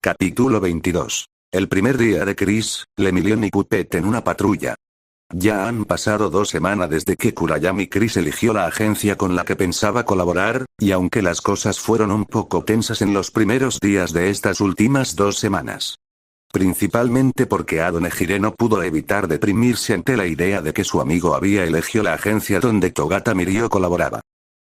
Capítulo 22. El primer día de Chris, Lemillion y Puppet en una patrulla. Ya han pasado 2 semanas desde que Kurayami Chris eligió la agencia con la que pensaba colaborar, y aunque las cosas fueron un poco tensas en los primeros días de estas últimas 2 semanas. Principalmente porque Adonejire no pudo evitar deprimirse ante la idea de que su amigo había elegido la agencia donde Togata Mirio colaboraba.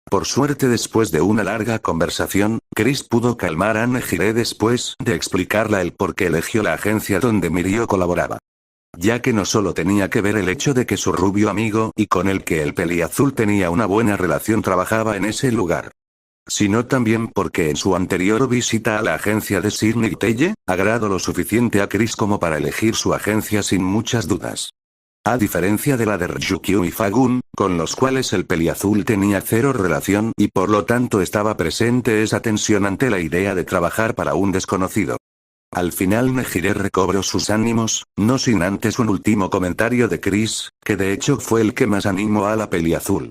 Por suerte, después de una larga conversación, Chris pudo calmar a Adonejire después de explicarle el por qué eligió la agencia donde Mirio colaboraba. Ya que no solo tenía que ver el hecho de que su rubio amigo y con el que el peliazul tenía una buena relación trabajaba en ese lugar, sino también porque en su anterior visita a la agencia de Sidney Telle, agradó lo suficiente a Chris como para elegir su agencia sin muchas dudas. A diferencia de la de Ryukyu y Fagun, con los cuales el peliazul tenía cero relación y por lo tanto estaba presente esa tensión ante la idea de trabajar para un desconocido. Al final Nejire recobró sus ánimos, no sin antes un último comentario de Chris, que de hecho fue el que más animó a la peliazul.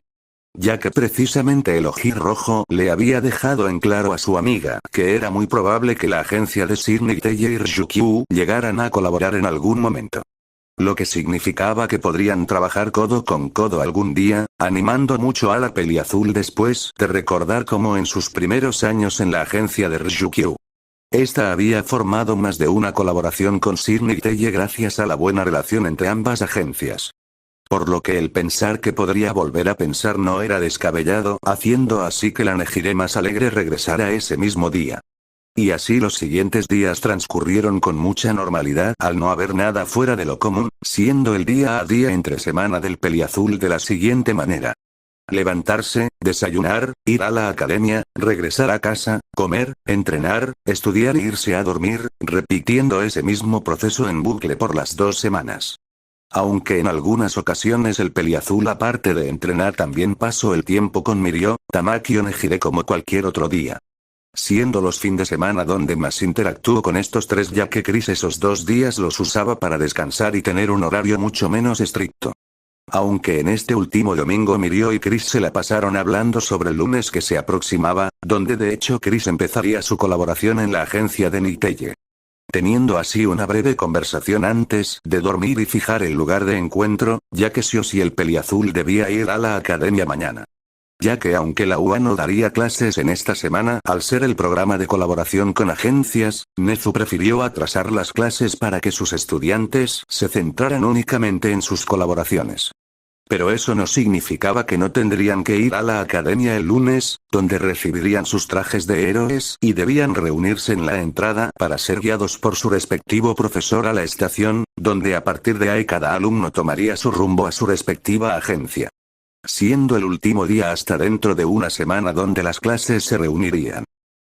Ya que precisamente el ojí rojo le había dejado en claro a su amiga que era muy probable que la agencia de Sidney Telle y Ryukyu llegaran a colaborar en algún momento. Lo que significaba que podrían trabajar codo con codo algún día, animando mucho a la peliazul después de recordar cómo en sus primeros años en la agencia de Ryukyu, esta había formado más de una colaboración con Sidney Telle gracias a la buena relación entre ambas agencias. Por lo que el pensar que podría volver a pensar no era descabellado, haciendo así que la Nejire más alegre regresara ese mismo día. Y así los siguientes días transcurrieron con mucha normalidad al no haber nada fuera de lo común, siendo el día a día entre semana del peliazul de la siguiente manera. Levantarse, desayunar, ir a la academia, regresar a casa, comer, entrenar, estudiar e irse a dormir, repitiendo ese mismo proceso en bucle por las 2 semanas. Aunque en algunas ocasiones el peliazul aparte de entrenar también pasó el tiempo con Mirio, Tamaki o Nejire como cualquier otro día. Siendo los fines de semana donde más interactuó con estos tres, ya que Chris esos 2 días los usaba para descansar y tener un horario mucho menos estricto. Aunque en este último domingo Mirio y Chris se la pasaron hablando sobre el lunes que se aproximaba, donde de hecho Chris empezaría su colaboración en la agencia de Nitelle. Teniendo así una breve conversación antes de dormir y fijar el lugar de encuentro, ya que sí o sí el peliazul debía ir a la academia mañana. Ya que aunque la UA no daría clases en esta semana al ser el programa de colaboración con agencias, Nezu prefirió atrasar las clases para que sus estudiantes se centraran únicamente en sus colaboraciones. Pero eso no significaba que no tendrían que ir a la academia el lunes, donde recibirían sus trajes de héroes y debían reunirse en la entrada para ser guiados por su respectivo profesor a la estación, donde a partir de ahí cada alumno tomaría su rumbo a su respectiva agencia. Siendo el último día hasta dentro de una semana donde las clases se reunirían.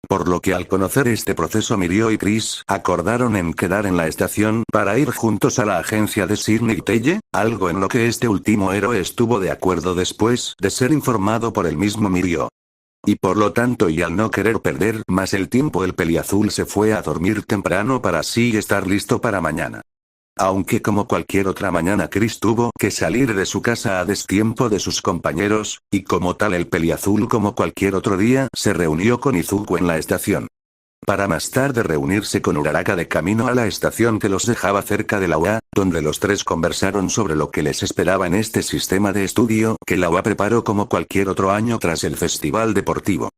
Por lo que al conocer este proceso Mirio y Chris acordaron en quedar en la estación para ir juntos a la agencia de Sidney Telle, algo en lo que este último héroe estuvo de acuerdo después de ser informado por el mismo Mirio. Y por lo tanto y al no querer perder más el tiempo el peliazul se fue a dormir temprano para así estar listo para mañana. Aunque como cualquier otra mañana Chris tuvo que salir de su casa a destiempo de sus compañeros, y como tal el peliazul como cualquier otro día se reunió con Izuku en la estación. Para más tarde reunirse con Uraraka de camino a la estación que los dejaba cerca de la UA, donde los tres conversaron sobre lo que les esperaba en este sistema de estudio que la UA preparó como cualquier otro año tras el festival deportivo.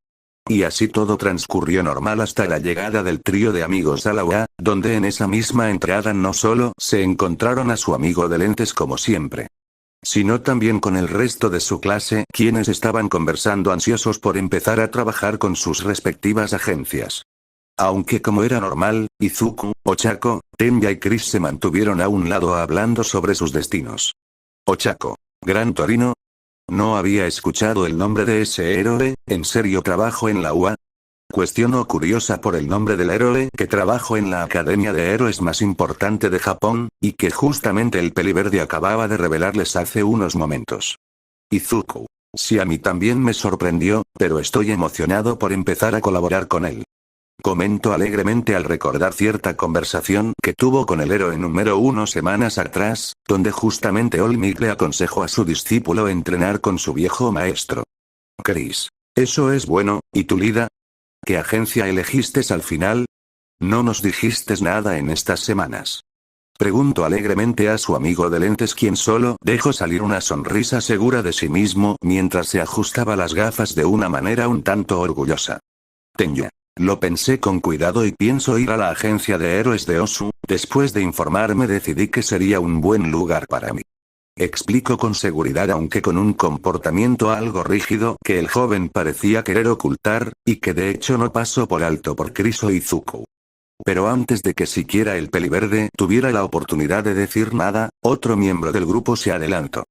Y así todo transcurrió normal hasta la llegada del trío de amigos a la UA, donde en esa misma entrada no solo se encontraron a su amigo de lentes como siempre, sino también con el resto de su clase, quienes estaban conversando ansiosos por empezar a trabajar con sus respectivas agencias. Aunque como era normal, Izuku, Ochako, Tenya y Chris se mantuvieron a un lado hablando sobre sus destinos. Ochako. Gran Torino. No había escuchado el nombre de ese héroe, ¿en serio trabajo en la UA? Cuestionó curiosa por el nombre del héroe que trabajó en la academia de héroes más importante de Japón, y que justamente el peliverde acababa de revelarles hace unos momentos. Izuku. Sí, a mí también me sorprendió, pero estoy emocionado por empezar a colaborar con él. Comentó alegremente al recordar cierta conversación que tuvo con el héroe número 1 semanas atrás, donde justamente Olmig le aconsejó a su discípulo entrenar con su viejo maestro. Chris. Eso es bueno, ¿y tu Lida? ¿Qué agencia elegiste al final? no nos dijiste nada en estas semanas. Preguntó alegremente a su amigo de lentes, quien solo dejó salir una sonrisa segura de sí mismo mientras se ajustaba las gafas de una manera un tanto orgullosa. Tenya. Lo pensé con cuidado y pienso ir a la agencia de héroes de Osu. Después de informarme decidí que sería un buen lugar para mí. Explicó con seguridad, aunque con un comportamiento algo rígido que el joven parecía querer ocultar, y que de hecho no pasó por alto por Chris o Izuku. Pero antes de que siquiera el peliverde tuviera la oportunidad de decir nada, otro miembro del grupo se adelantó.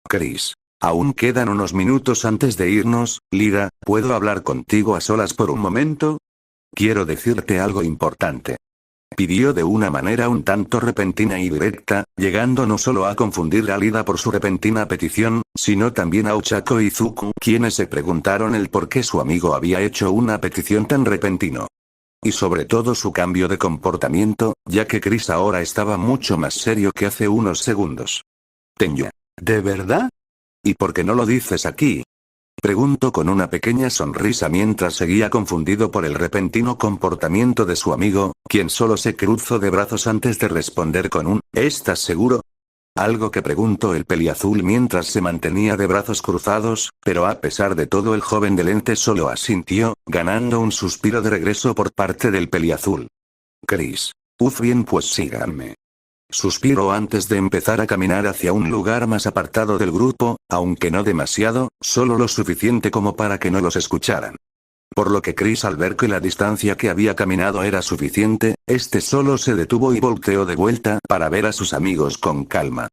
Chris. Aún quedan unos minutos antes de irnos, Lida, ¿puedo hablar contigo a solas por un momento? Quiero decirte algo importante. Pidió de una manera un tanto repentina y directa, llegando no solo a confundir a Lida por su repentina petición, sino también a Ochako y Izuku, quienes se preguntaron el por qué su amigo había hecho una petición tan repentino. Y sobre todo su cambio de comportamiento, ya que Chris ahora estaba mucho más serio que hace unos segundos. Tenya. ¿De verdad? ¿Y por qué no lo dices aquí? Preguntó con una pequeña sonrisa mientras seguía confundido por el repentino comportamiento de su amigo, quien solo se cruzó de brazos antes de responder con un ¿estás seguro? Algo que preguntó el peliazul mientras se mantenía de brazos cruzados, pero a pesar de todo el joven de lentes solo asintió, ganando un suspiro de regreso por parte del peliazul. Chris. Bien, pues síganme. Suspiró antes de empezar a caminar hacia un lugar más apartado del grupo, aunque no demasiado, solo lo suficiente como para que no los escucharan. Por lo que Chris, al ver que la distancia que había caminado era suficiente, este solo se detuvo y volteó de vuelta para ver a sus amigos con calma.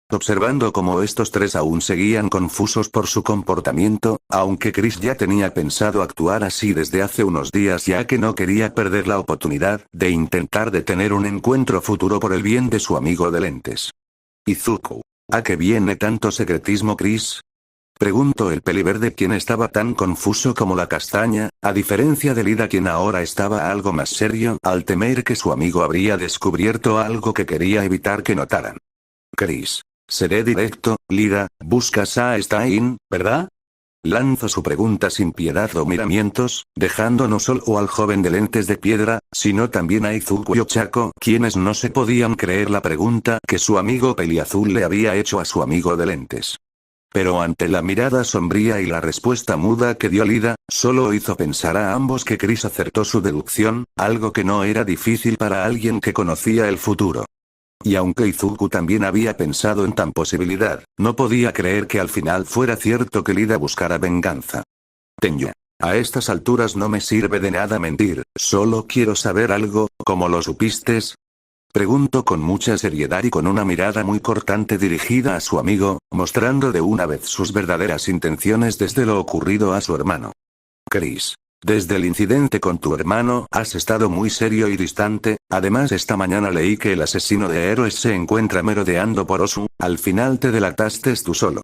Observando cómo estos tres aún seguían confusos por su comportamiento, aunque Chris ya tenía pensado actuar así desde hace unos días, ya que no quería perder la oportunidad de intentar detener un encuentro futuro por el bien de su amigo de lentes. Izuku. ¿A qué viene tanto secretismo, Chris? Preguntó el peliverde, quien estaba tan confuso como la castaña, a diferencia de Lida, quien ahora estaba algo más serio al temer que su amigo habría descubierto algo que quería evitar que notaran. Chris. Seré directo, Lida, buscas a Stein, ¿verdad? Lanzó su pregunta sin piedad o miramientos, dejando no solo al joven de lentes de piedra, sino también a Izuku y Ochako, quienes no se podían creer la pregunta que su amigo peliazul le había hecho a su amigo de lentes. Pero ante la mirada sombría y la respuesta muda que dio Lida, solo hizo pensar a ambos que Chris acertó su deducción, algo que no era difícil para alguien que conocía el futuro. Y aunque Izuku también había pensado en tan posibilidad, no podía creer que al final fuera cierto que Lida buscara venganza. Tenya. A estas alturas no me sirve de nada mentir, solo quiero saber algo, ¿cómo lo supiste? Preguntó con mucha seriedad y con una mirada muy cortante dirigida a su amigo, mostrando de una vez sus verdaderas intenciones desde lo ocurrido a su hermano. Chris. Desde el incidente con tu hermano has estado muy serio y distante, además esta mañana leí que el asesino de héroes se encuentra merodeando por Osu, al final te delataste tú solo.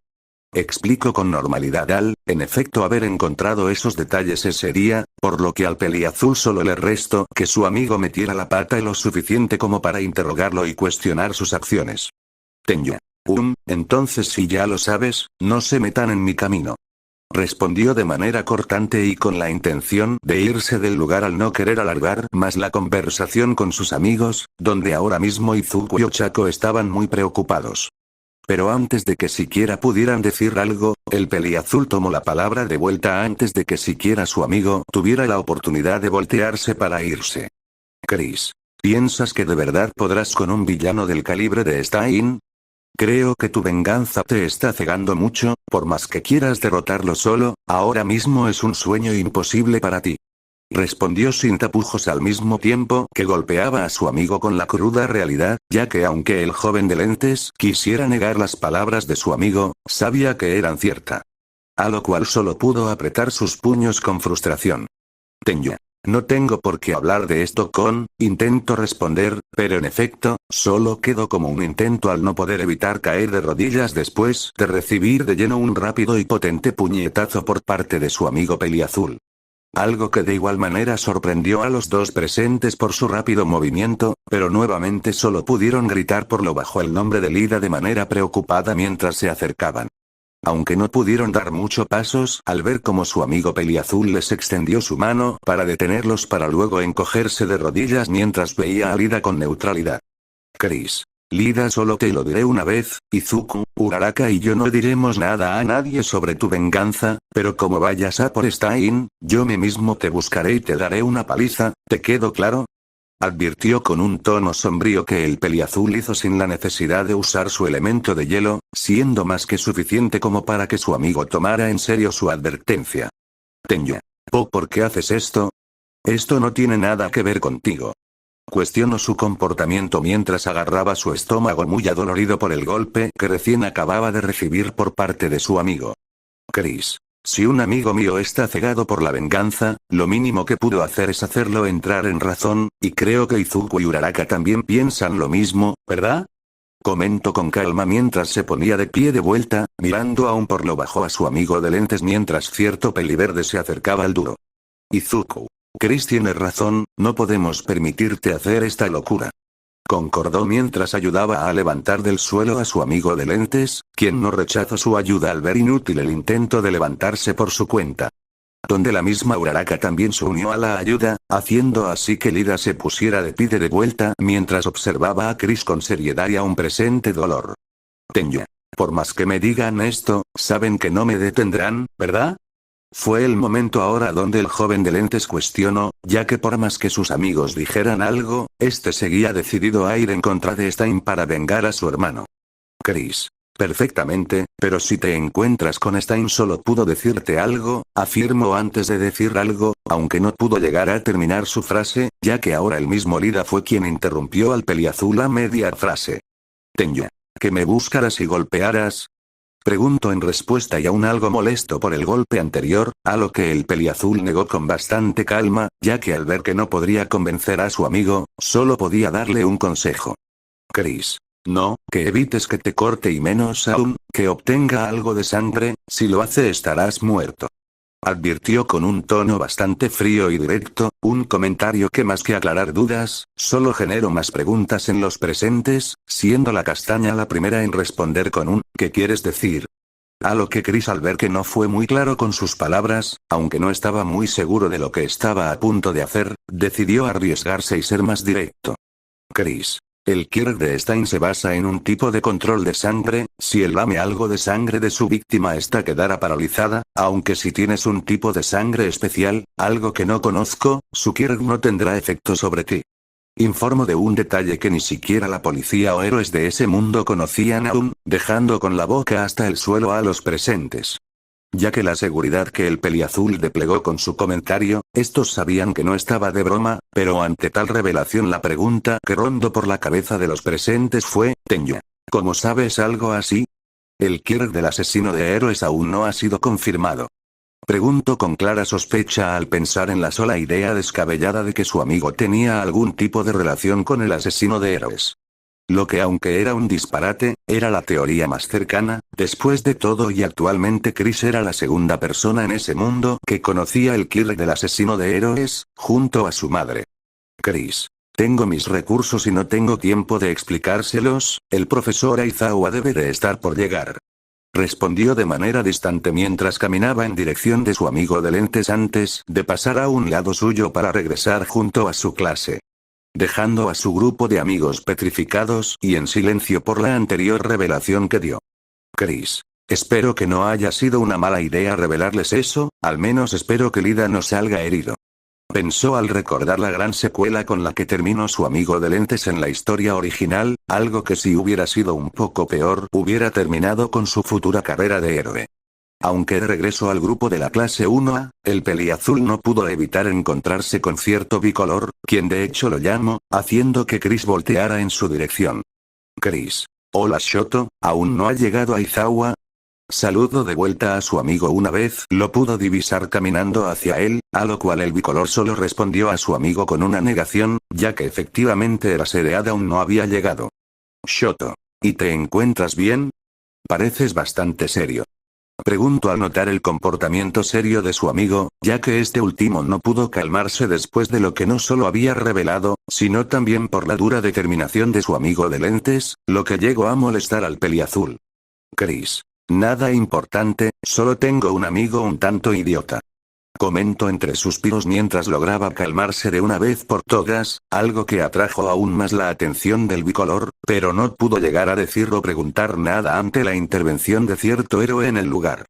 Explicó con normalidad en efecto, haber encontrado esos detalles ese día, por lo que al peliazul solo le restó que su amigo metiera la pata lo suficiente como para interrogarlo y cuestionar sus acciones. Tenya. Entonces si ya lo sabes, no se metan en mi camino. Respondió de manera cortante y con la intención de irse del lugar al no querer alargar más la conversación con sus amigos, donde ahora mismo Izuku y Ochako estaban muy preocupados. Pero antes de que siquiera pudieran decir algo, el peliazul tomó la palabra de vuelta antes de que siquiera su amigo tuviera la oportunidad de voltearse para irse. Chris. ¿Piensas que de verdad podrás con un villano del calibre de Stein? Creo que tu venganza te está cegando mucho, por más que quieras derrotarlo solo, ahora mismo es un sueño imposible para ti. Respondió sin tapujos al mismo tiempo que golpeaba a su amigo con la cruda realidad, ya que aunque el joven de lentes quisiera negar las palabras de su amigo, sabía que eran ciertas. A lo cual solo pudo apretar sus puños con frustración. Tenya. No tengo por qué hablar de esto intento responder, pero en efecto, solo quedó como un intento al no poder evitar caer de rodillas después de recibir de lleno un rápido y potente puñetazo por parte de su amigo peliazul. Algo que de igual manera sorprendió a los dos presentes por su rápido movimiento, pero nuevamente solo pudieron gritar por lo bajo el nombre de Lida de manera preocupada mientras se acercaban. Aunque no pudieron dar muchos pasos al ver cómo su amigo peliazul les extendió su mano para detenerlos para luego encogerse de rodillas mientras veía a Lida con neutralidad. Chris. Lida, solo te lo diré una vez, Izuku, Uraraka y yo no diremos nada a nadie sobre tu venganza, pero como vayas a por Stein, yo mismo te buscaré y te daré una paliza, ¿te quedó claro? Advirtió con un tono sombrío que el peliazul hizo sin la necesidad de usar su elemento de hielo, siendo más que suficiente como para que su amigo tomara en serio su advertencia. Tenyu. ¿Por qué haces esto? Esto no tiene nada que ver contigo. Cuestionó su comportamiento mientras agarraba su estómago muy adolorido por el golpe que recién acababa de recibir por parte de su amigo. Chris. Si un amigo mío está cegado por la venganza, lo mínimo que pudo hacer es hacerlo entrar en razón, y creo que Izuku y Uraraka también piensan lo mismo, ¿verdad? Comentó con calma mientras se ponía de pie de vuelta, mirando aún por lo bajo a su amigo de lentes mientras cierto peliverde se acercaba al duro. Izuku. Chris tiene razón, no podemos permitirte hacer esta locura. Concordó mientras ayudaba a levantar del suelo a su amigo de lentes, quien no rechazó su ayuda al ver inútil el intento de levantarse por su cuenta. Donde la misma Uraraka también se unió a la ayuda, haciendo así que Lida se pusiera de pie de vuelta mientras observaba a Chris con seriedad y aún presente dolor. Tenyu. Por más que me digan esto, saben que no me detendrán, ¿verdad? Fue el momento ahora donde el joven de lentes cuestionó, ya que por más que sus amigos dijeran algo, este seguía decidido a ir en contra de Stein para vengar a su hermano. Chris. Perfectamente, pero si te encuentras con Stein solo pudo decirte algo, afirmó antes de decir algo, aunque no pudo llegar a terminar su frase, ya que ahora el mismo Lida fue quien interrumpió al peliazul a media frase. Tenyu. ¿Que me buscaras y golpearas? Preguntó en respuesta y aún algo molesto por el golpe anterior, a lo que el peliazul negó con bastante calma, ya que al ver que no podría convencer a su amigo, solo podía darle un consejo. Chris. No, que evites que te corte y menos aún, que obtenga algo de sangre, si lo hace estarás muerto. Advirtió con un tono bastante frío y directo, un comentario que más que aclarar dudas, solo generó más preguntas en los presentes, siendo la castaña la primera en responder con un ¿qué quieres decir? A lo que Chris, al ver que no fue muy claro con sus palabras, aunque no estaba muy seguro de lo que estaba a punto de hacer, decidió arriesgarse y ser más directo. Chris. El Kirk de Stein se basa en un tipo de control de sangre, si él lame algo de sangre de su víctima esta quedará paralizada, aunque si tienes un tipo de sangre especial, algo que no conozco, su Kirk no tendrá efecto sobre ti. Informo de un detalle que ni siquiera la policía o héroes de ese mundo conocían aún, dejando con la boca hasta el suelo a los presentes. Ya que la seguridad que el peliazul desplegó con su comentario, estos sabían que no estaba de broma, pero ante tal revelación la pregunta que rondó por la cabeza de los presentes fue, Tenyu. ¿Cómo sabes algo así? El Kirk del asesino de héroes aún no ha sido confirmado. Preguntó con clara sospecha al pensar en la sola idea descabellada de que su amigo tenía algún tipo de relación con el asesino de héroes. Lo que aunque era un disparate, era la teoría más cercana, después de todo y actualmente Chris era la segunda persona en ese mundo que conocía el Kirk del asesino de héroes, junto a su madre. Chris. Tengo mis recursos y no tengo tiempo de explicárselos, el profesor Aizawa debe de estar por llegar. Respondió de manera distante mientras caminaba en dirección de su amigo de lentes antes de pasar a un lado suyo para regresar junto a su clase. Dejando a su grupo de amigos petrificados y en silencio por la anterior revelación que dio. Chris. Espero que no haya sido una mala idea revelarles eso, al menos espero que Lida no salga herido. Pensó al recordar la gran secuela con la que terminó su amigo de lentes en la historia original, algo que si hubiera sido un poco peor hubiera terminado con su futura carrera de héroe. Aunque de regreso al grupo de la clase 1A, el peliazul no pudo evitar encontrarse con cierto bicolor, quien de hecho lo llamó, haciendo que Chris volteara en su dirección. Chris. Hola Shoto, ¿aún no ha llegado Aizawa? Saludó de vuelta a su amigo una vez lo pudo divisar caminando hacia él, a lo cual el bicolor solo respondió a su amigo con una negación, ya que efectivamente el Seread aún no había llegado. Shoto. ¿Y te encuentras bien? Pareces bastante serio. Preguntó al notar el comportamiento serio de su amigo, ya que este último no pudo calmarse después de lo que no solo había revelado, sino también por la dura determinación de su amigo de lentes, lo que llegó a molestar al peliazul. Chris. Nada importante, solo tengo un amigo un tanto idiota. Comentó entre suspiros mientras lograba calmarse de una vez por todas, algo que atrajo aún más la atención del bicolor, pero no pudo llegar a decir o preguntar nada ante la intervención de cierto héroe en el lugar.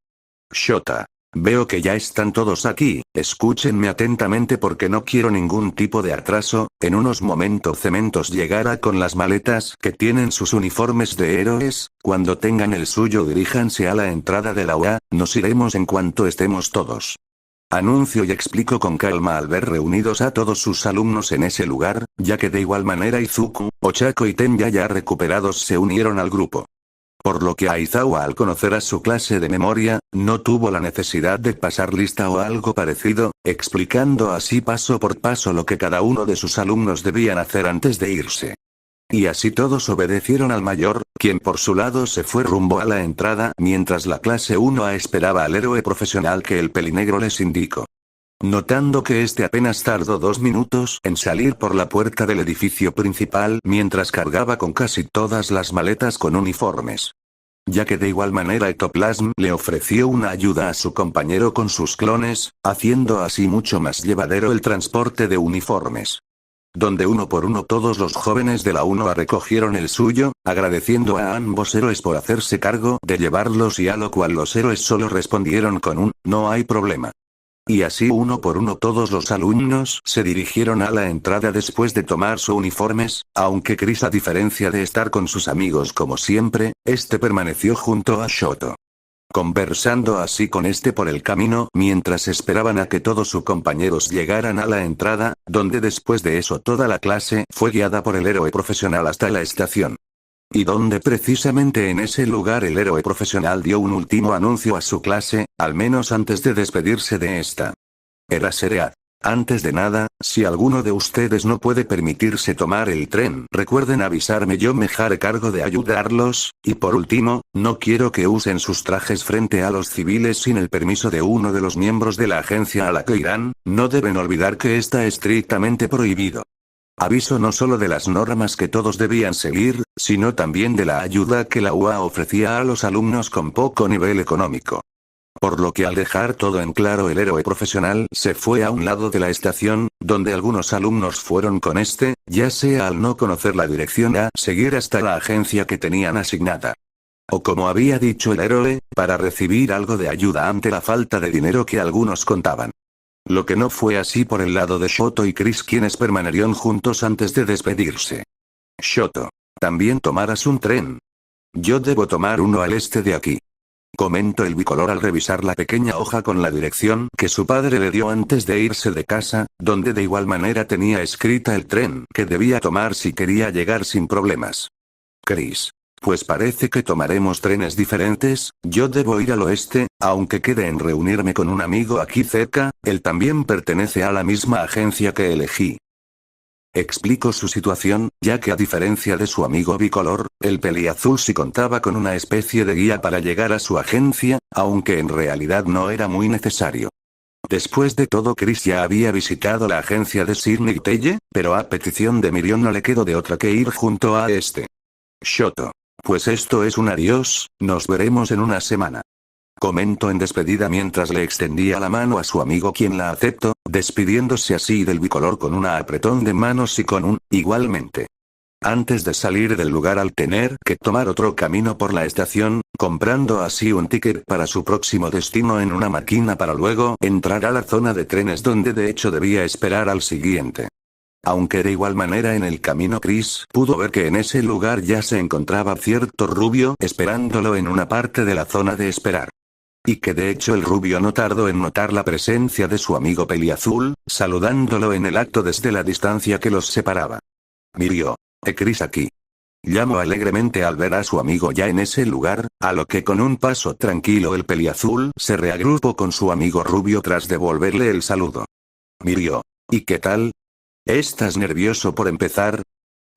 Shota. Veo que ya están todos aquí, escúchenme atentamente porque no quiero ningún tipo de atraso. En unos momentos Cementos llegará con las maletas que tienen sus uniformes de héroes. Cuando tengan el suyo diríjanse a la entrada de la UA, nos iremos en cuanto estemos todos. Anuncio y explico con calma al ver reunidos a todos sus alumnos en ese lugar, ya que de igual manera Izuku, Ochako y Tenya ya recuperados se unieron al grupo. Por lo que Aizawa al conocer a su clase de memoria, no tuvo la necesidad de pasar lista o algo parecido, explicando así paso por paso lo que cada uno de sus alumnos debían hacer antes de irse. Y así todos obedecieron al mayor, quien por su lado se fue rumbo a la entrada mientras la clase 1A esperaba al héroe profesional que el pelinegro les indicó. Notando que este apenas tardó 2 minutos en salir por la puerta del edificio principal mientras cargaba con casi todas las maletas con uniformes. Ya que de igual manera Ectoplasm le ofreció una ayuda a su compañero con sus clones, haciendo así mucho más llevadero el transporte de uniformes. Donde uno por uno todos los jóvenes de la 1A recogieron el suyo, agradeciendo a ambos héroes por hacerse cargo de llevarlos y a lo cual los héroes solo respondieron con un, no hay problema. Y así uno por uno todos los alumnos se dirigieron a la entrada después de tomar sus uniformes, aunque Chris a diferencia de estar con sus amigos como siempre, este permaneció junto a Shoto. Conversando así con este por el camino mientras esperaban a que todos sus compañeros llegaran a la entrada, donde después de eso toda la clase fue guiada por el héroe profesional hasta la estación. Y donde precisamente en ese lugar el héroe profesional dio un último anuncio a su clase, al menos antes de despedirse de esta. Era Seread. Antes de nada, si alguno de ustedes no puede permitirse tomar el tren, recuerden avisarme, yo me haré cargo de ayudarlos, y por último, no quiero que usen sus trajes frente a los civiles sin el permiso de uno de los miembros de la agencia a la que irán, no deben olvidar que está estrictamente prohibido. Aviso no solo de las normas que todos debían seguir, sino también de la ayuda que la UA ofrecía a los alumnos con poco nivel económico. Por lo que al dejar todo en claro el héroe profesional se fue a un lado de la estación, donde algunos alumnos fueron con este, ya sea al no conocer la dirección a seguir hasta la agencia que tenían asignada. O como había dicho el héroe, para recibir algo de ayuda ante la falta de dinero que algunos contaban. Lo que no fue así por el lado de Shoto y Chris, quienes permanecieron juntos antes de despedirse. Shoto. ¿También tomarás un tren? Yo debo tomar uno al este de aquí. Comentó el bicolor al revisar la pequeña hoja con la dirección que su padre le dio antes de irse de casa, donde de igual manera tenía escrita el tren que debía tomar si quería llegar sin problemas. Chris. Pues parece que tomaremos trenes diferentes, yo debo ir al oeste, aunque quede en reunirme con un amigo aquí cerca, él también pertenece a la misma agencia que elegí. Explicó su situación, ya que a diferencia de su amigo bicolor, el peliazul sí contaba con una especie de guía para llegar a su agencia, aunque en realidad no era muy necesario. Después de todo, Chris ya había visitado la agencia de Sir Nicteye, pero a petición de Miriam no le quedó de otra que ir junto a este. Shoto. Pues esto es un adiós, nos veremos en una semana. Comentó en despedida mientras le extendía la mano a su amigo, quien la aceptó, despidiéndose así del bicolor con un apretón de manos y con un, igualmente. Antes de salir del lugar al tener que tomar otro camino por la estación, comprando así un ticket para su próximo destino en una máquina para luego entrar a la zona de trenes donde de hecho debía esperar al siguiente. Aunque de igual manera en el camino Chris pudo ver que en ese lugar ya se encontraba cierto rubio esperándolo en una parte de la zona de esperar. Y que de hecho el rubio no tardó en notar la presencia de su amigo peliazul, saludándolo en el acto desde la distancia que los separaba. Mirio. Chris aquí. Llamó alegremente al ver a su amigo ya en ese lugar, a lo que con un paso tranquilo el peliazul se reagrupó con su amigo rubio tras devolverle el saludo. Mirio. ¿Y qué tal? ¿Estás nervioso por empezar?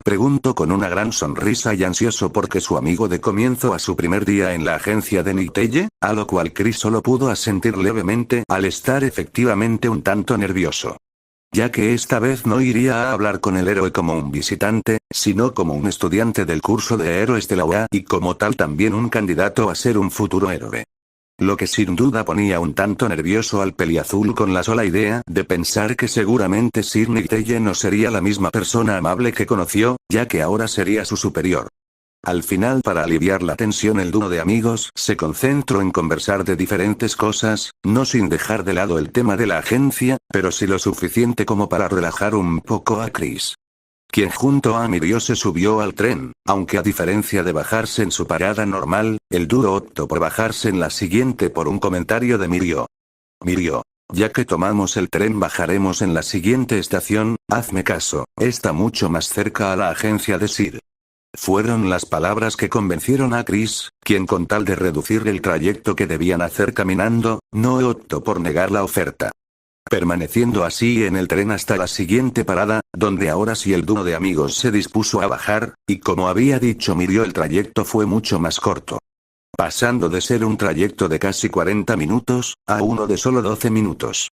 Preguntó con una gran sonrisa y ansioso porque su amigo de comienzo a su primer día en la agencia de Nicteye, a lo cual Chris solo pudo asentir levemente al estar efectivamente un tanto nervioso. ya que esta vez no iría a hablar con el héroe como un visitante, sino como un estudiante del curso de héroes de la UA y como tal también un candidato a ser un futuro héroe. Lo que sin duda ponía un tanto nervioso al peliazul con la sola idea de pensar que seguramente Sir Nicteye no sería la misma persona amable que conoció, ya que ahora sería su superior. Al final, para aliviar la tensión, el dúo de amigos se concentró en conversar de diferentes cosas, no sin dejar de lado el tema de la agencia, pero sí lo suficiente como para relajar un poco a Chris, quien junto a Mirio se subió al tren, aunque a diferencia de bajarse en su parada normal, el dúo optó por bajarse en la siguiente por un comentario de Mirio. Mirio, ya que tomamos el tren bajaremos en la siguiente estación, hazme caso, está mucho más cerca a la agencia de Sir. Fueron las palabras que convencieron a Chris, quien con tal de reducir el trayecto que debían hacer caminando, no optó por negar la oferta. Permaneciendo así en el tren hasta la siguiente parada, donde ahora sí el dúo de amigos se dispuso a bajar, y como había dicho Mirio, el trayecto fue mucho más corto, pasando de ser un trayecto de casi 40 minutos, a uno de solo 12 minutos.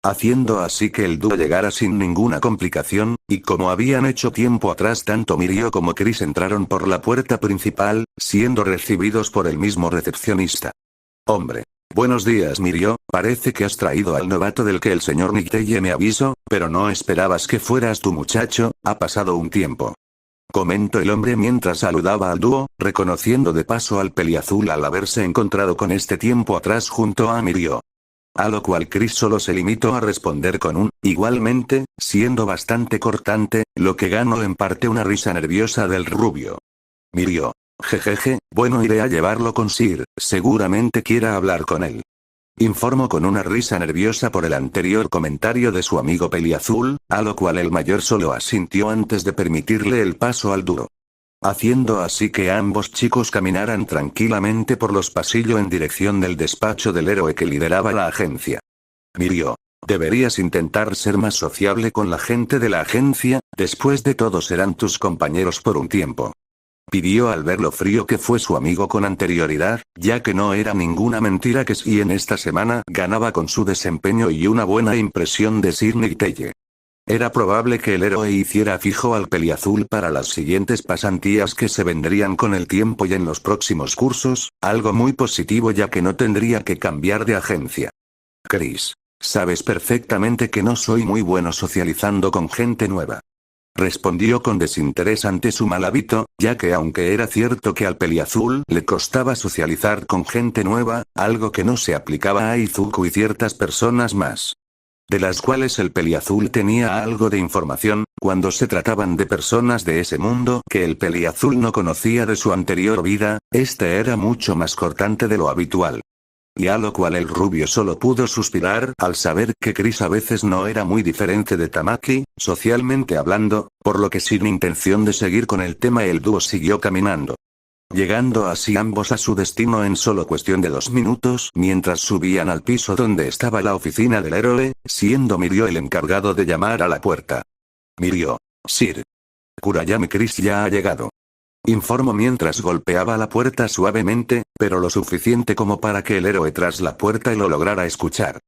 Haciendo así que el dúo llegara sin ninguna complicación, y como habían hecho tiempo atrás, tanto Mirio como Chris entraron por la puerta principal, siendo recibidos por el mismo recepcionista. Hombre. Buenos días Mirio, parece que has traído al novato del que el señor Nicteye me avisó, pero no esperabas que fueras tu muchacho, ha pasado un tiempo. Comentó el hombre mientras saludaba al dúo, reconociendo de paso al peliazul al haberse encontrado con este tiempo atrás junto a Mirio. A lo cual Chris solo se limitó a responder con un, igualmente, siendo bastante cortante, lo que ganó en parte una risa nerviosa del rubio. Mirio. Jejeje, bueno, iré a llevarlo con Sir, seguramente quiera hablar con él. Informó con una risa nerviosa por el anterior comentario de su amigo peliazul, a lo cual el mayor solo asintió antes de permitirle el paso al dúo. Haciendo así que ambos chicos caminaran tranquilamente por los pasillos en dirección del despacho del héroe que lideraba la agencia. Mirio. Deberías intentar ser más sociable con la gente de la agencia, después de todo serán tus compañeros por un tiempo. Pidió al ver lo frío que fue su amigo con anterioridad, ya que no era ninguna mentira que sí en esta semana ganaba con su desempeño y una buena impresión de Sir Nicteye. Era probable que el héroe hiciera fijo al peliazul para las siguientes pasantías que se vendrían con el tiempo y en los próximos cursos, algo muy positivo ya que no tendría que cambiar de agencia. Chris, sabes perfectamente que no soy muy bueno socializando con gente nueva. Respondió con desinterés ante su mal hábito, ya que aunque era cierto que al peliazul le costaba socializar con gente nueva, algo que no se aplicaba a Izuku y ciertas personas más, de las cuales el peliazul tenía algo de información, cuando se trataban de personas de ese mundo que el peliazul no conocía de su anterior vida, este era mucho más cortante de lo habitual. Y a lo cual el rubio solo pudo suspirar al saber que Chris a veces no era muy diferente de Tamaki, socialmente hablando, por lo que sin intención de seguir con el tema el dúo siguió caminando. Llegando así ambos a su destino en solo cuestión de 2 minutos mientras subían al piso donde estaba la oficina del héroe, siendo Mirio el encargado de llamar a la puerta. Mirio. Sir. Kurayami Chris ya ha llegado. Informó mientras golpeaba la puerta suavemente, pero lo suficiente como para que el héroe tras la puerta lo lograra escuchar.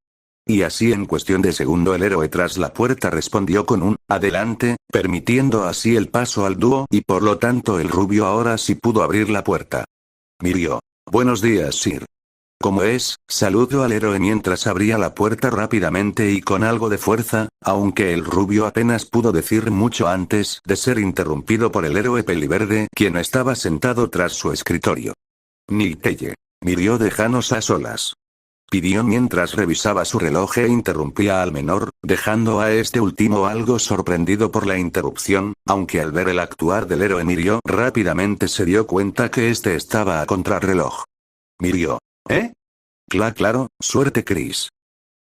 Y así en cuestión de segundo el héroe tras la puerta respondió con un «adelante», permitiendo así el paso al dúo y por lo tanto el rubio ahora sí pudo abrir la puerta. Mirio. Buenos días Sir. Como es, saludó al héroe mientras abría la puerta rápidamente y con algo de fuerza, aunque el rubio apenas pudo decir mucho antes de ser interrumpido por el héroe peliverde, quien estaba sentado tras su escritorio. Nicteye. Mirio, déjanos a solas. Pidió mientras revisaba su reloj e interrumpía al menor, dejando a este último algo sorprendido por la interrupción, aunque al ver el actuar del héroe Mirio rápidamente se dio cuenta que este estaba a contrarreloj. Mirio. ¿Eh? Claro, suerte Chris.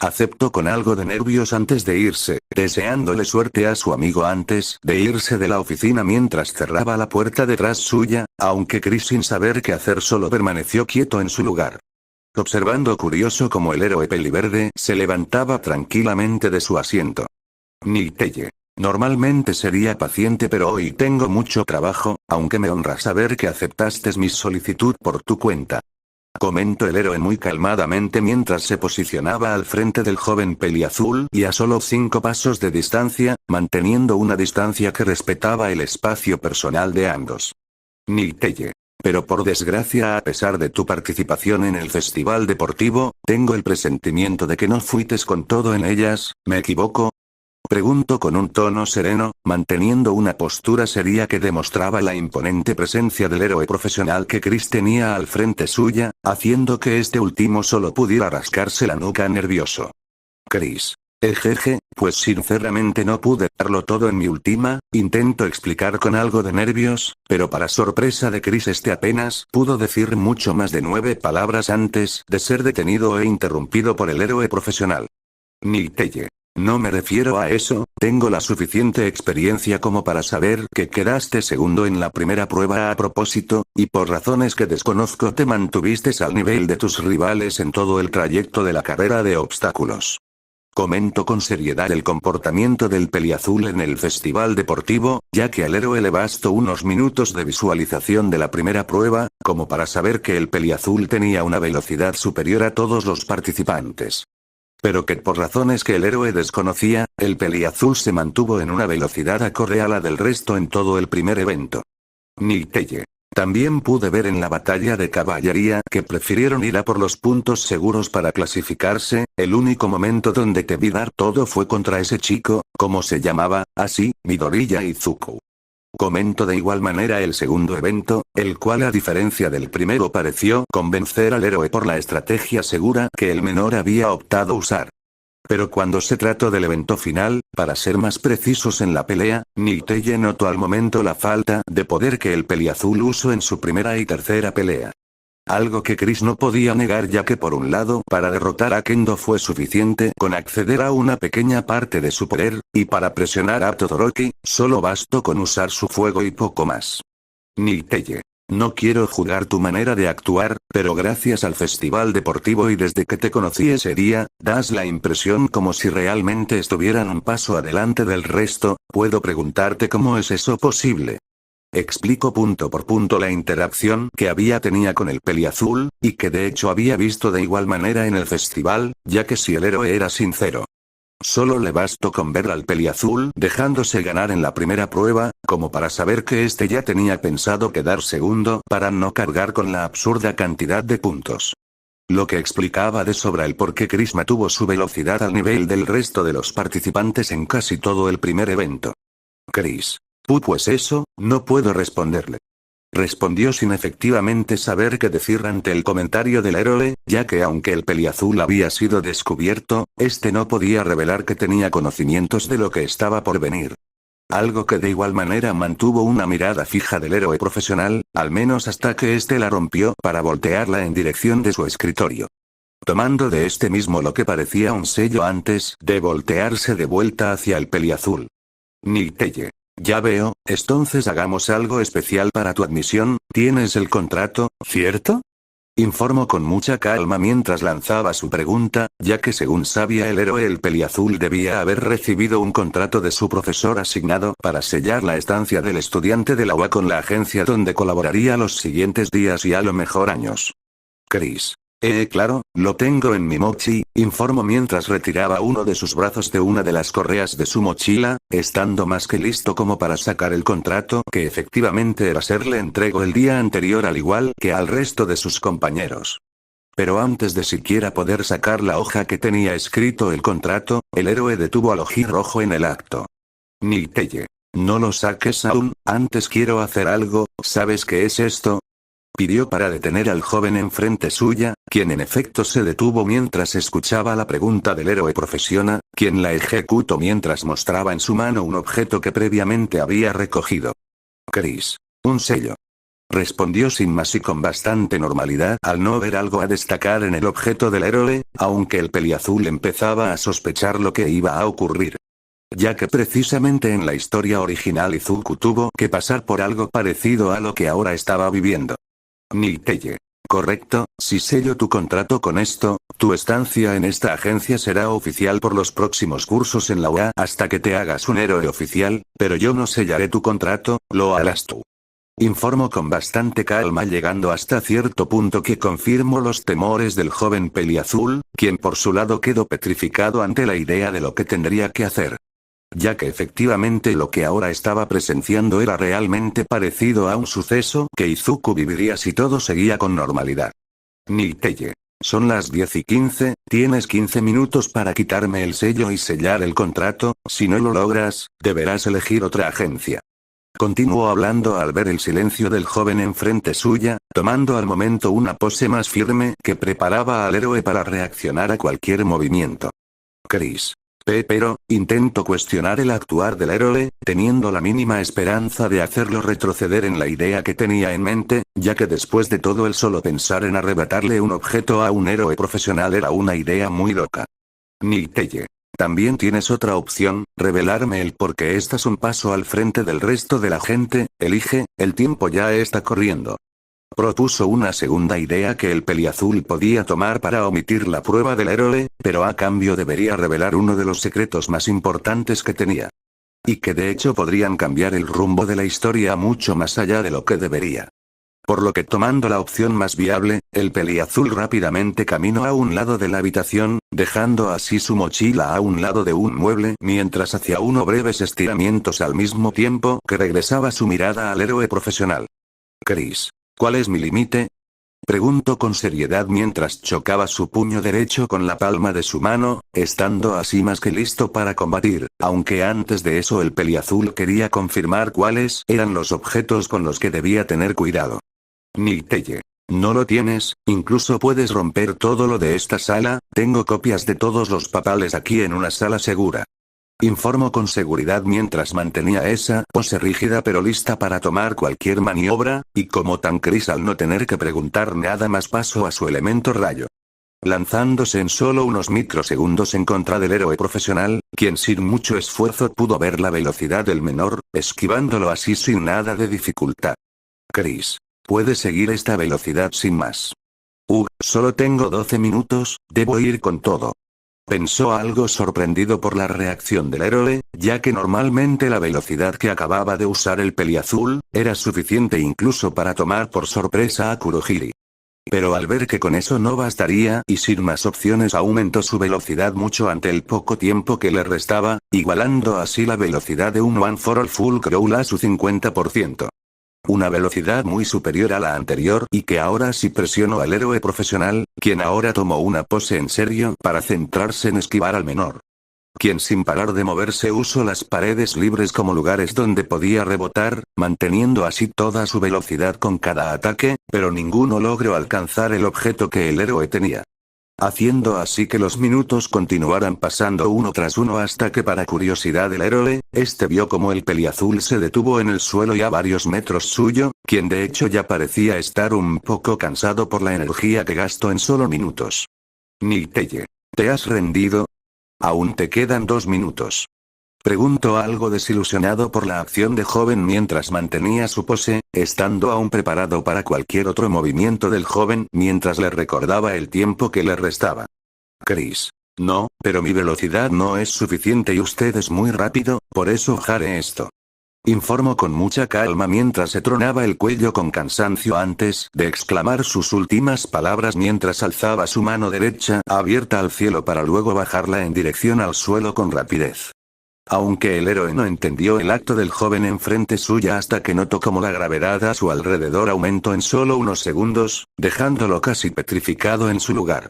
Aceptó con algo de nervios antes de irse, deseándole suerte a su amigo antes de irse de la oficina mientras cerraba la puerta detrás suya, aunque Chris sin saber qué hacer solo permaneció quieto en su lugar, observando curioso como el héroe peliverde se levantaba tranquilamente de su asiento. Nicteye. Normalmente sería paciente pero hoy tengo mucho trabajo, aunque me honra saber que aceptaste mi solicitud por tu cuenta. Comentó el héroe muy calmadamente mientras se posicionaba al frente del joven peliazul y a solo 5 pasos de distancia, manteniendo una distancia que respetaba el espacio personal de ambos. Niteye. Pero por desgracia, a pesar de tu participación en el festival deportivo, tengo el presentimiento de que no fuites con todo en ellas, ¿me equivoco? Preguntó con un tono sereno, manteniendo una postura seria que demostraba la imponente presencia del héroe profesional que Chris tenía al frente suya, haciendo que este último solo pudiera rascarse la nuca nervioso. Chris. Ejeje, pues sinceramente no pude darlo todo en mi última, intento explicar con algo de nervios, pero para sorpresa de Chris este apenas pudo decir mucho más de 9 palabras antes de ser detenido e interrumpido por el héroe profesional. Niteye. No me refiero a eso, tengo la suficiente experiencia como para saber que quedaste segundo en la primera prueba a propósito, y por razones que desconozco te mantuviste al nivel de tus rivales en todo el trayecto de la carrera de obstáculos. Comentó con seriedad el comportamiento del peliazul en el festival deportivo, ya que al héroe le bastó unos minutos de visualización de la primera prueba, como para saber que el peliazul tenía una velocidad superior a todos los participantes. Pero que por razones que el héroe desconocía, el peliazul se mantuvo en una velocidad acorde a la del resto en todo el primer evento. Niteye. También pude ver en la batalla de caballería que prefirieron ir a por los puntos seguros para clasificarse, el único momento donde te vi dar todo fue contra ese chico, ¿cómo se llamaba? Así, Midoriya Izuku. Comentó de igual manera el segundo evento, el cual a diferencia del primero pareció convencer al héroe por la estrategia segura que el menor había optado usar. Pero cuando se trató del evento final, para ser más precisos en la pelea, Niteye notó al momento la falta de poder que el peliazul usó en su primera y tercera pelea. Algo que Chris no podía negar ya que por un lado, para derrotar a Kendo fue suficiente con acceder a una pequeña parte de su poder, y para presionar a Todoroki, solo bastó con usar su fuego y poco más. Niteye. No quiero juzgar tu manera de actuar, pero gracias al festival deportivo y desde que te conocí ese día, das la impresión como si realmente estuvieran un paso adelante del resto, ¿puedo preguntarte cómo es eso posible? Explico punto por punto la interacción que había tenía con el peliazul, y que de hecho había visto de igual manera en el festival, ya que si el héroe era sincero. Solo le bastó con ver al peliazul dejándose ganar en la primera prueba, como para saber que este ya tenía pensado quedar segundo para no cargar con la absurda cantidad de puntos. Lo que explicaba de sobra el por qué Chris mantuvo su velocidad al nivel del resto de los participantes en casi todo el primer evento. Chris. Pues eso, no puedo responderle. Respondió sin efectivamente saber qué decir ante el comentario del héroe, ya que aunque el peliazul había sido descubierto, este no podía revelar que tenía conocimientos de lo que estaba por venir. Algo que de igual manera mantuvo una mirada fija del héroe profesional, al menos hasta que éste la rompió para voltearla en dirección de su escritorio. Tomando de este mismo lo que parecía un sello antes de voltearse de vuelta hacia el peliazul. Niteye. Ya veo, entonces hagamos algo especial para tu admisión, tienes el contrato, ¿cierto? Informó con mucha calma mientras lanzaba su pregunta, ya que según sabía el héroe el peliazul debía haber recibido un contrato de su profesor asignado para sellar la estancia del estudiante de la UA con la agencia donde colaboraría los siguientes días y a lo mejor años. Chris. Claro, lo tengo en mi mochi, informó mientras retiraba uno de sus brazos de una de las correas de su mochila, estando más que listo como para sacar el contrato que efectivamente era serle entregó el día anterior al igual que al resto de sus compañeros. Pero antes de siquiera poder sacar la hoja que tenía escrito el contrato, el héroe detuvo al ojirrojo en el acto. Niteye. No lo saques aún, antes quiero hacer algo, ¿sabes qué es esto? Pidió para detener al joven enfrente suya, quien en efecto se detuvo mientras escuchaba la pregunta del héroe profesional, quien la ejecutó mientras mostraba en su mano un objeto que previamente había recogido. Chris. Un sello. Respondió sin más y con bastante normalidad al no ver algo a destacar en el objeto del héroe, aunque el peliazul empezaba a sospechar lo que iba a ocurrir. Ya que precisamente en la historia original Izuku tuvo que pasar por algo parecido a lo que ahora estaba viviendo. Niteye. Correcto, si sello tu contrato con esto, tu estancia en esta agencia será oficial por los próximos cursos en la UA hasta que te hagas un héroe oficial, pero yo no sellaré tu contrato, lo harás tú. Informo con bastante calma, llegando hasta cierto punto que confirmo los temores del joven peliazul, quien por su lado quedó petrificado ante la idea de lo que tendría que hacer. Ya que efectivamente lo que ahora estaba presenciando era realmente parecido a un suceso que Izuku viviría si todo seguía con normalidad. Niteye. Son las 10:15, tienes 15 minutos para quitarme el sello y sellar el contrato, si no lo logras, deberás elegir otra agencia. Continuó hablando al ver el silencio del joven enfrente suya, tomando al momento una pose más firme que preparaba al héroe para reaccionar a cualquier movimiento. Chris. Pero, intento cuestionar el actuar del héroe, teniendo la mínima esperanza de hacerlo retroceder en la idea que tenía en mente, ya que después de todo el solo pensar en arrebatarle un objeto a un héroe profesional era una idea muy loca. Niteye. También tienes otra opción, revelarme el por qué estás un paso al frente del resto de la gente, elige, el tiempo ya está corriendo. Propuso una segunda idea que el peliazul podía tomar para omitir la prueba del héroe, pero a cambio debería revelar uno de los secretos más importantes que tenía. Y que de hecho podrían cambiar el rumbo de la historia mucho más allá de lo que debería. Por lo que tomando la opción más viable, el peliazul rápidamente caminó a un lado de la habitación, dejando así su mochila a un lado de un mueble mientras hacía unos breves estiramientos al mismo tiempo que regresaba su mirada al héroe profesional. Chris. ¿Cuál es mi límite? Preguntó con seriedad mientras chocaba su puño derecho con la palma de su mano, estando así más que listo para combatir, aunque antes de eso el peliazul quería confirmar cuáles eran los objetos con los que debía tener cuidado. Niteye. No lo tienes, incluso puedes romper todo lo de esta sala, tengo copias de todos los papeles aquí en una sala segura. Informó con seguridad mientras mantenía esa pose rígida pero lista para tomar cualquier maniobra, y como tan Chris al no tener que preguntar nada más pasó a su elemento rayo. Lanzándose en solo unos microsegundos en contra del héroe profesional, quien sin mucho esfuerzo pudo ver la velocidad del menor, esquivándolo así sin nada de dificultad. Chris. Puede seguir esta velocidad sin más. Solo tengo 12 minutos, debo ir con todo. Pensó algo sorprendido por la reacción del héroe, ya que normalmente la velocidad que acababa de usar el peliazul era suficiente incluso para tomar por sorpresa a Kurohiri. Pero al ver que con eso no bastaría y sin más opciones aumentó su velocidad mucho ante el poco tiempo que le restaba, igualando así la velocidad de un One for All Full Crawl a su 50%. Una velocidad muy superior a la anterior y que ahora sí presionó al héroe profesional, quien ahora tomó una pose en serio para centrarse en esquivar al menor. Quien sin parar de moverse usó las paredes libres como lugares donde podía rebotar, manteniendo así toda su velocidad con cada ataque, pero ninguno logró alcanzar el objeto que el héroe tenía. Haciendo así que los minutos continuaran pasando uno tras uno hasta que para curiosidad del héroe, este vio como el peliazul se detuvo en el suelo y a varios metros suyo, quien de hecho ya parecía estar un poco cansado por la energía que gastó en solo minutos. Niteye. ¿Te has rendido? Aún te quedan 2 minutos. Preguntó algo desilusionado por la acción de joven mientras mantenía su pose, estando aún preparado para cualquier otro movimiento del joven mientras le recordaba el tiempo que le restaba. Chris. No, pero mi velocidad no es suficiente y usted es muy rápido, por eso haré esto. Informó con mucha calma mientras se tronaba el cuello con cansancio antes de exclamar sus últimas palabras mientras alzaba su mano derecha abierta al cielo para luego bajarla en dirección al suelo con rapidez. Aunque el héroe no entendió el acto del joven enfrente suya hasta que notó cómo la gravedad a su alrededor aumentó en solo unos segundos, dejándolo casi petrificado en su lugar.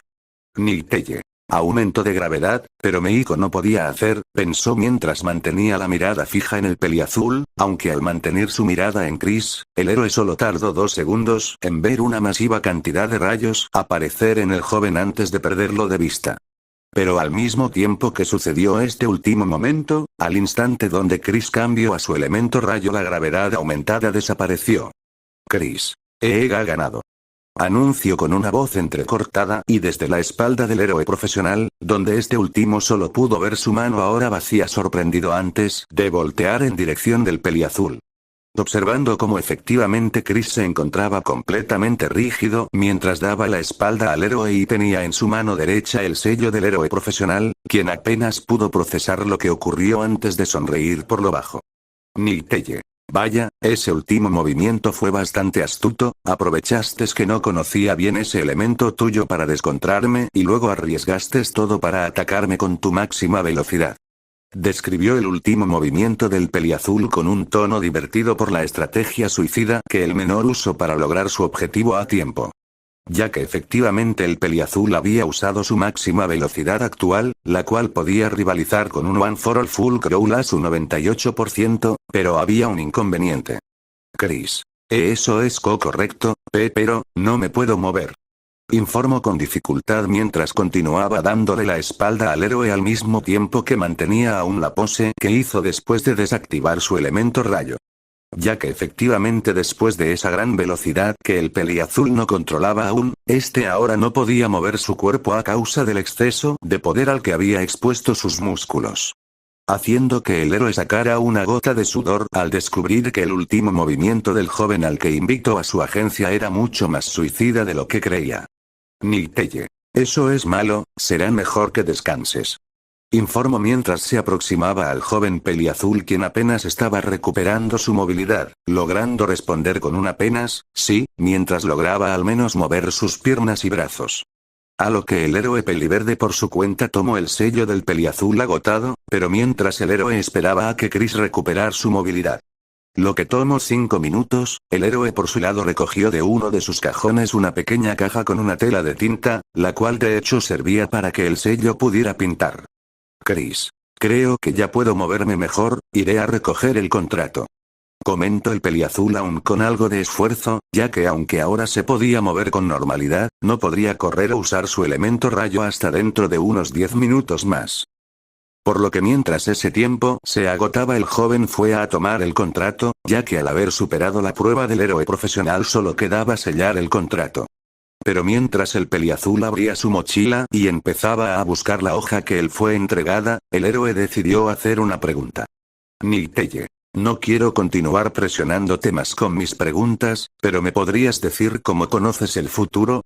Niteye. Aumento de gravedad, pero Meiko no podía hacer, pensó mientras mantenía la mirada fija en el peliazul, aunque al mantener su mirada en Chris, el héroe solo tardó 2 segundos en ver una masiva cantidad de rayos aparecer en el joven antes de perderlo de vista. Pero al mismo tiempo que sucedió este último momento, al instante donde Chris cambió a su elemento rayo la gravedad aumentada desapareció. Chris. He ganado. Anunció con una voz entrecortada y desde la espalda del héroe profesional, donde este último solo pudo ver su mano ahora vacía sorprendido antes de voltear en dirección del peliazul. Observando cómo efectivamente Chris se encontraba completamente rígido mientras daba la espalda al héroe y tenía en su mano derecha el sello del héroe profesional, quien apenas pudo procesar lo que ocurrió antes de sonreír por lo bajo. Niteye. Vaya, ese último movimiento fue bastante astuto, aprovechaste que no conocía bien ese elemento tuyo para descontrarme y luego arriesgaste todo para atacarme con tu máxima velocidad. Describió el último movimiento del peliazul con un tono divertido por la estrategia suicida que el menor usó para lograr su objetivo a tiempo. Ya que efectivamente el peliazul había usado su máxima velocidad actual, la cual podía rivalizar con un One for All Full Crawl a su 98%, pero había un inconveniente. Chris. Eso es correcto, pero, no me puedo mover. Informó con dificultad mientras continuaba dándole la espalda al héroe al mismo tiempo que mantenía aún la pose que hizo después de desactivar su elemento rayo. Ya que efectivamente después de esa gran velocidad que el peliazul no controlaba aún, ahora no podía mover su cuerpo a causa del exceso de poder al que había expuesto sus músculos. Haciendo que el héroe sacara una gota de sudor al descubrir que el último movimiento del joven al que invitó a su agencia era mucho más suicida de lo que creía. Niteye. Eso es malo, será mejor que descanses. Informó mientras se aproximaba al joven peliazul quien apenas estaba recuperando su movilidad, logrando responder con un apenas, sí, mientras lograba al menos mover sus piernas y brazos. A lo que el héroe peliverde por su cuenta tomó el sello del peliazul agotado, pero mientras el héroe esperaba a que Chris recuperar su movilidad. Lo que tomó 5 minutos, el héroe por su lado recogió de uno de sus cajones una pequeña caja con una tela de tinta, la cual de hecho servía para que el sello pudiera pintar. Chris. Creo que ya puedo moverme mejor, iré a recoger el contrato. Comentó el peliazul aún con algo de esfuerzo, ya que aunque ahora se podía mover con normalidad, no podría correr o usar su elemento rayo hasta dentro de unos 10 minutos más. Por lo que mientras ese tiempo se agotaba el joven fue a tomar el contrato, ya que al haber superado la prueba del héroe profesional solo quedaba sellar el contrato. Pero mientras el peliazul abría su mochila y empezaba a buscar la hoja que él fue entregada, el héroe decidió hacer una pregunta. Niteye. No quiero continuar presionándote más con mis preguntas, pero ¿me podrías decir cómo conoces el futuro?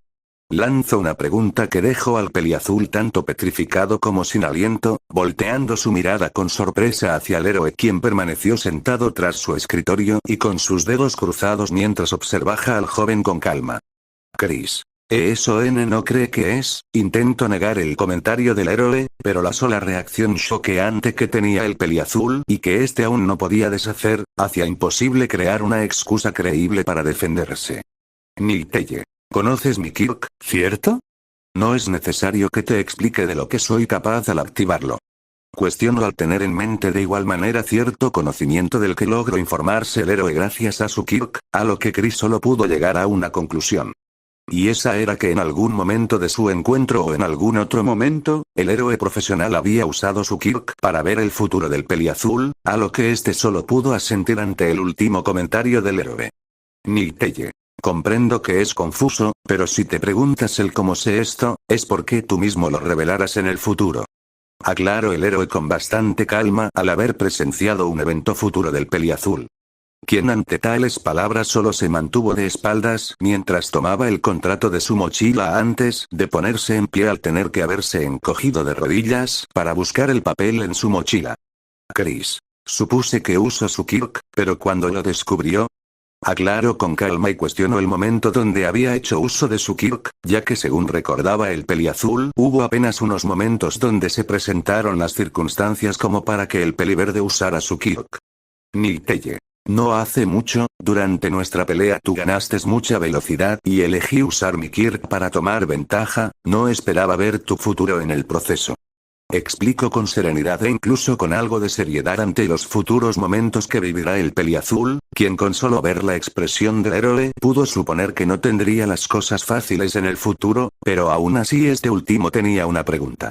Lanzó una pregunta que dejó al peliazul tanto petrificado como sin aliento, volteando su mirada con sorpresa hacia el héroe quien permaneció sentado tras su escritorio y con sus dedos cruzados mientras observaba al joven con calma. Chris. Eso no cree que es, intento negar el comentario del héroe, pero la sola reacción choqueante que tenía el peliazul y que aún no podía deshacer, hacía imposible crear una excusa creíble para defenderse. Niteye. ¿Conoces mi Kirk, cierto? No es necesario que te explique de lo que soy capaz al activarlo. Cuestiono al tener en mente de igual manera cierto conocimiento del que logró informarse el héroe gracias a su Kirk, a lo que Chris solo pudo llegar a una conclusión. Y esa era que en algún momento de su encuentro o en algún otro momento, el héroe profesional había usado su Kirk para ver el futuro del peliazul, a lo que solo pudo asentir ante el último comentario del héroe. Niteye. Comprendo que es confuso, pero si te preguntas el cómo sé esto, es porque tú mismo lo revelarás en el futuro. Aclaró el héroe con bastante calma al haber presenciado un evento futuro del peliazul. Quien ante tales palabras solo se mantuvo de espaldas mientras tomaba el contrato de su mochila antes de ponerse en pie al tener que haberse encogido de rodillas para buscar el papel en su mochila. Chris. Supuse que usó su Kirk, pero cuando lo descubrió, aclaró con calma y cuestionó el momento donde había hecho uso de su Kirk, ya que según recordaba el peliazul hubo apenas unos momentos donde se presentaron las circunstancias como para que el peliverde usara su Kirk. Niteye. No hace mucho, durante nuestra pelea tú ganaste mucha velocidad y elegí usar mi Kirk para tomar ventaja, no esperaba ver tu futuro en el proceso. Explico con serenidad e incluso con algo de seriedad ante los futuros momentos que vivirá el peliazul, quien con solo ver la expresión del héroe pudo suponer que no tendría las cosas fáciles en el futuro, pero aún así último tenía una pregunta.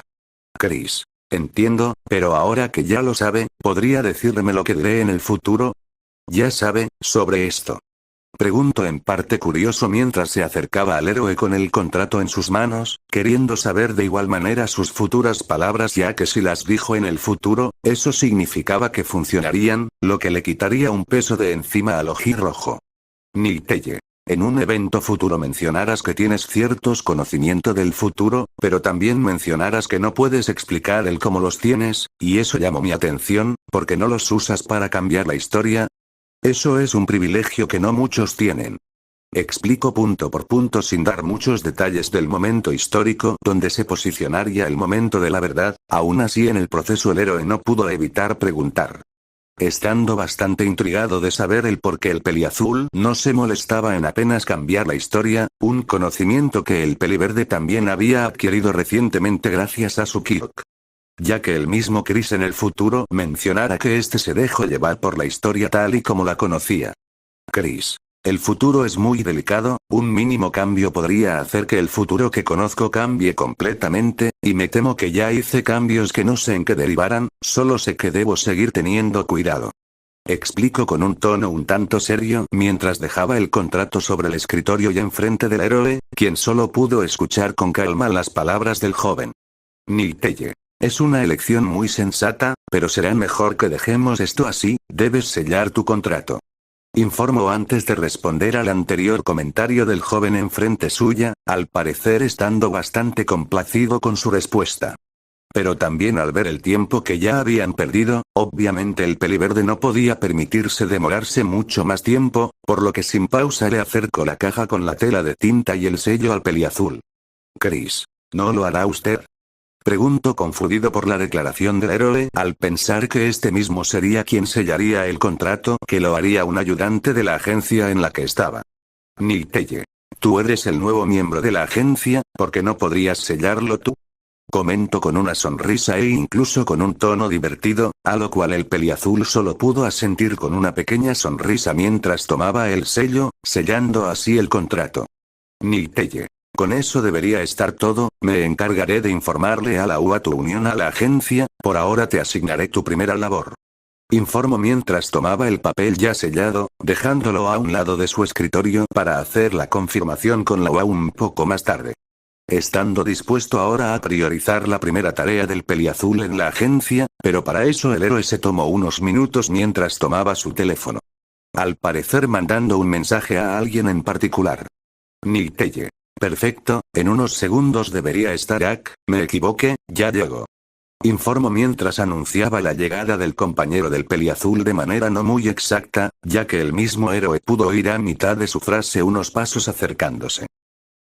Chris. Entiendo, pero ahora que ya lo sabe, ¿podría decirme lo que diré en el futuro? ¿Ya sabe, sobre esto? Preguntó en parte curioso mientras se acercaba al héroe con el contrato en sus manos, queriendo saber de igual manera sus futuras palabras ya que si las dijo en el futuro, eso significaba que funcionarían, lo que le quitaría un peso de encima al ojirrojo. Niteye. En un evento futuro mencionarás que tienes ciertos conocimientos del futuro, pero también mencionarás que no puedes explicar el cómo los tienes, y eso llamó mi atención, porque no los usas para cambiar la historia. Eso es un privilegio que no muchos tienen. Explico punto por punto sin dar muchos detalles del momento histórico donde se posicionaría el momento de la verdad. Aún así, en el proceso el héroe no pudo evitar preguntar. Estando bastante intrigado de saber el por qué el peliazul no se molestaba en apenas cambiar la historia, un conocimiento que el peliverde también había adquirido recientemente gracias a su Kirk. Ya que el mismo Chris en el futuro mencionara que este se dejó llevar por la historia tal y como la conocía. Chris. El futuro es muy delicado, un mínimo cambio podría hacer que el futuro que conozco cambie completamente, y me temo que ya hice cambios que no sé en qué derivarán, solo sé que debo seguir teniendo cuidado. Explico con un tono un tanto serio mientras dejaba el contrato sobre el escritorio y enfrente del héroe, quien solo pudo escuchar con calma las palabras del joven. Niteye. Es una elección muy sensata, pero será mejor que dejemos esto así, debes sellar tu contrato. Informó antes de responder al anterior comentario del joven enfrente suya, al parecer estando bastante complacido con su respuesta. Pero también al ver el tiempo que ya habían perdido, obviamente el peliverde no podía permitirse demorarse mucho más tiempo, por lo que sin pausa le acercó la caja con la tela de tinta y el sello al peliazul. Chris, ¿no lo hará usted? Preguntó confundido por la declaración del héroe, al pensar que este mismo sería quien sellaría el contrato, que lo haría un ayudante de la agencia en la que estaba. Niteye. Tú eres el nuevo miembro de la agencia, ¿por qué no podrías sellarlo tú? Comentó con una sonrisa e incluso con un tono divertido, a lo cual el peliazul solo pudo asentir con una pequeña sonrisa mientras tomaba el sello, sellando así el contrato. Niteye. Con eso debería estar todo, me encargaré de informarle a la UA tu unión a la agencia, por ahora te asignaré tu primera labor. Informó mientras tomaba el papel ya sellado, dejándolo a un lado de su escritorio para hacer la confirmación con la UA un poco más tarde. Estando dispuesto ahora a priorizar la primera tarea del peliazul en la agencia, pero para eso el héroe se tomó unos minutos mientras tomaba su teléfono. Al parecer mandando un mensaje a alguien en particular. Niteye. Perfecto, en unos segundos debería estar Jack, me equivoqué, ya llegó. Informó mientras anunciaba la llegada del compañero del peliazul de manera no muy exacta, ya que el mismo héroe pudo oír a mitad de su frase unos pasos acercándose.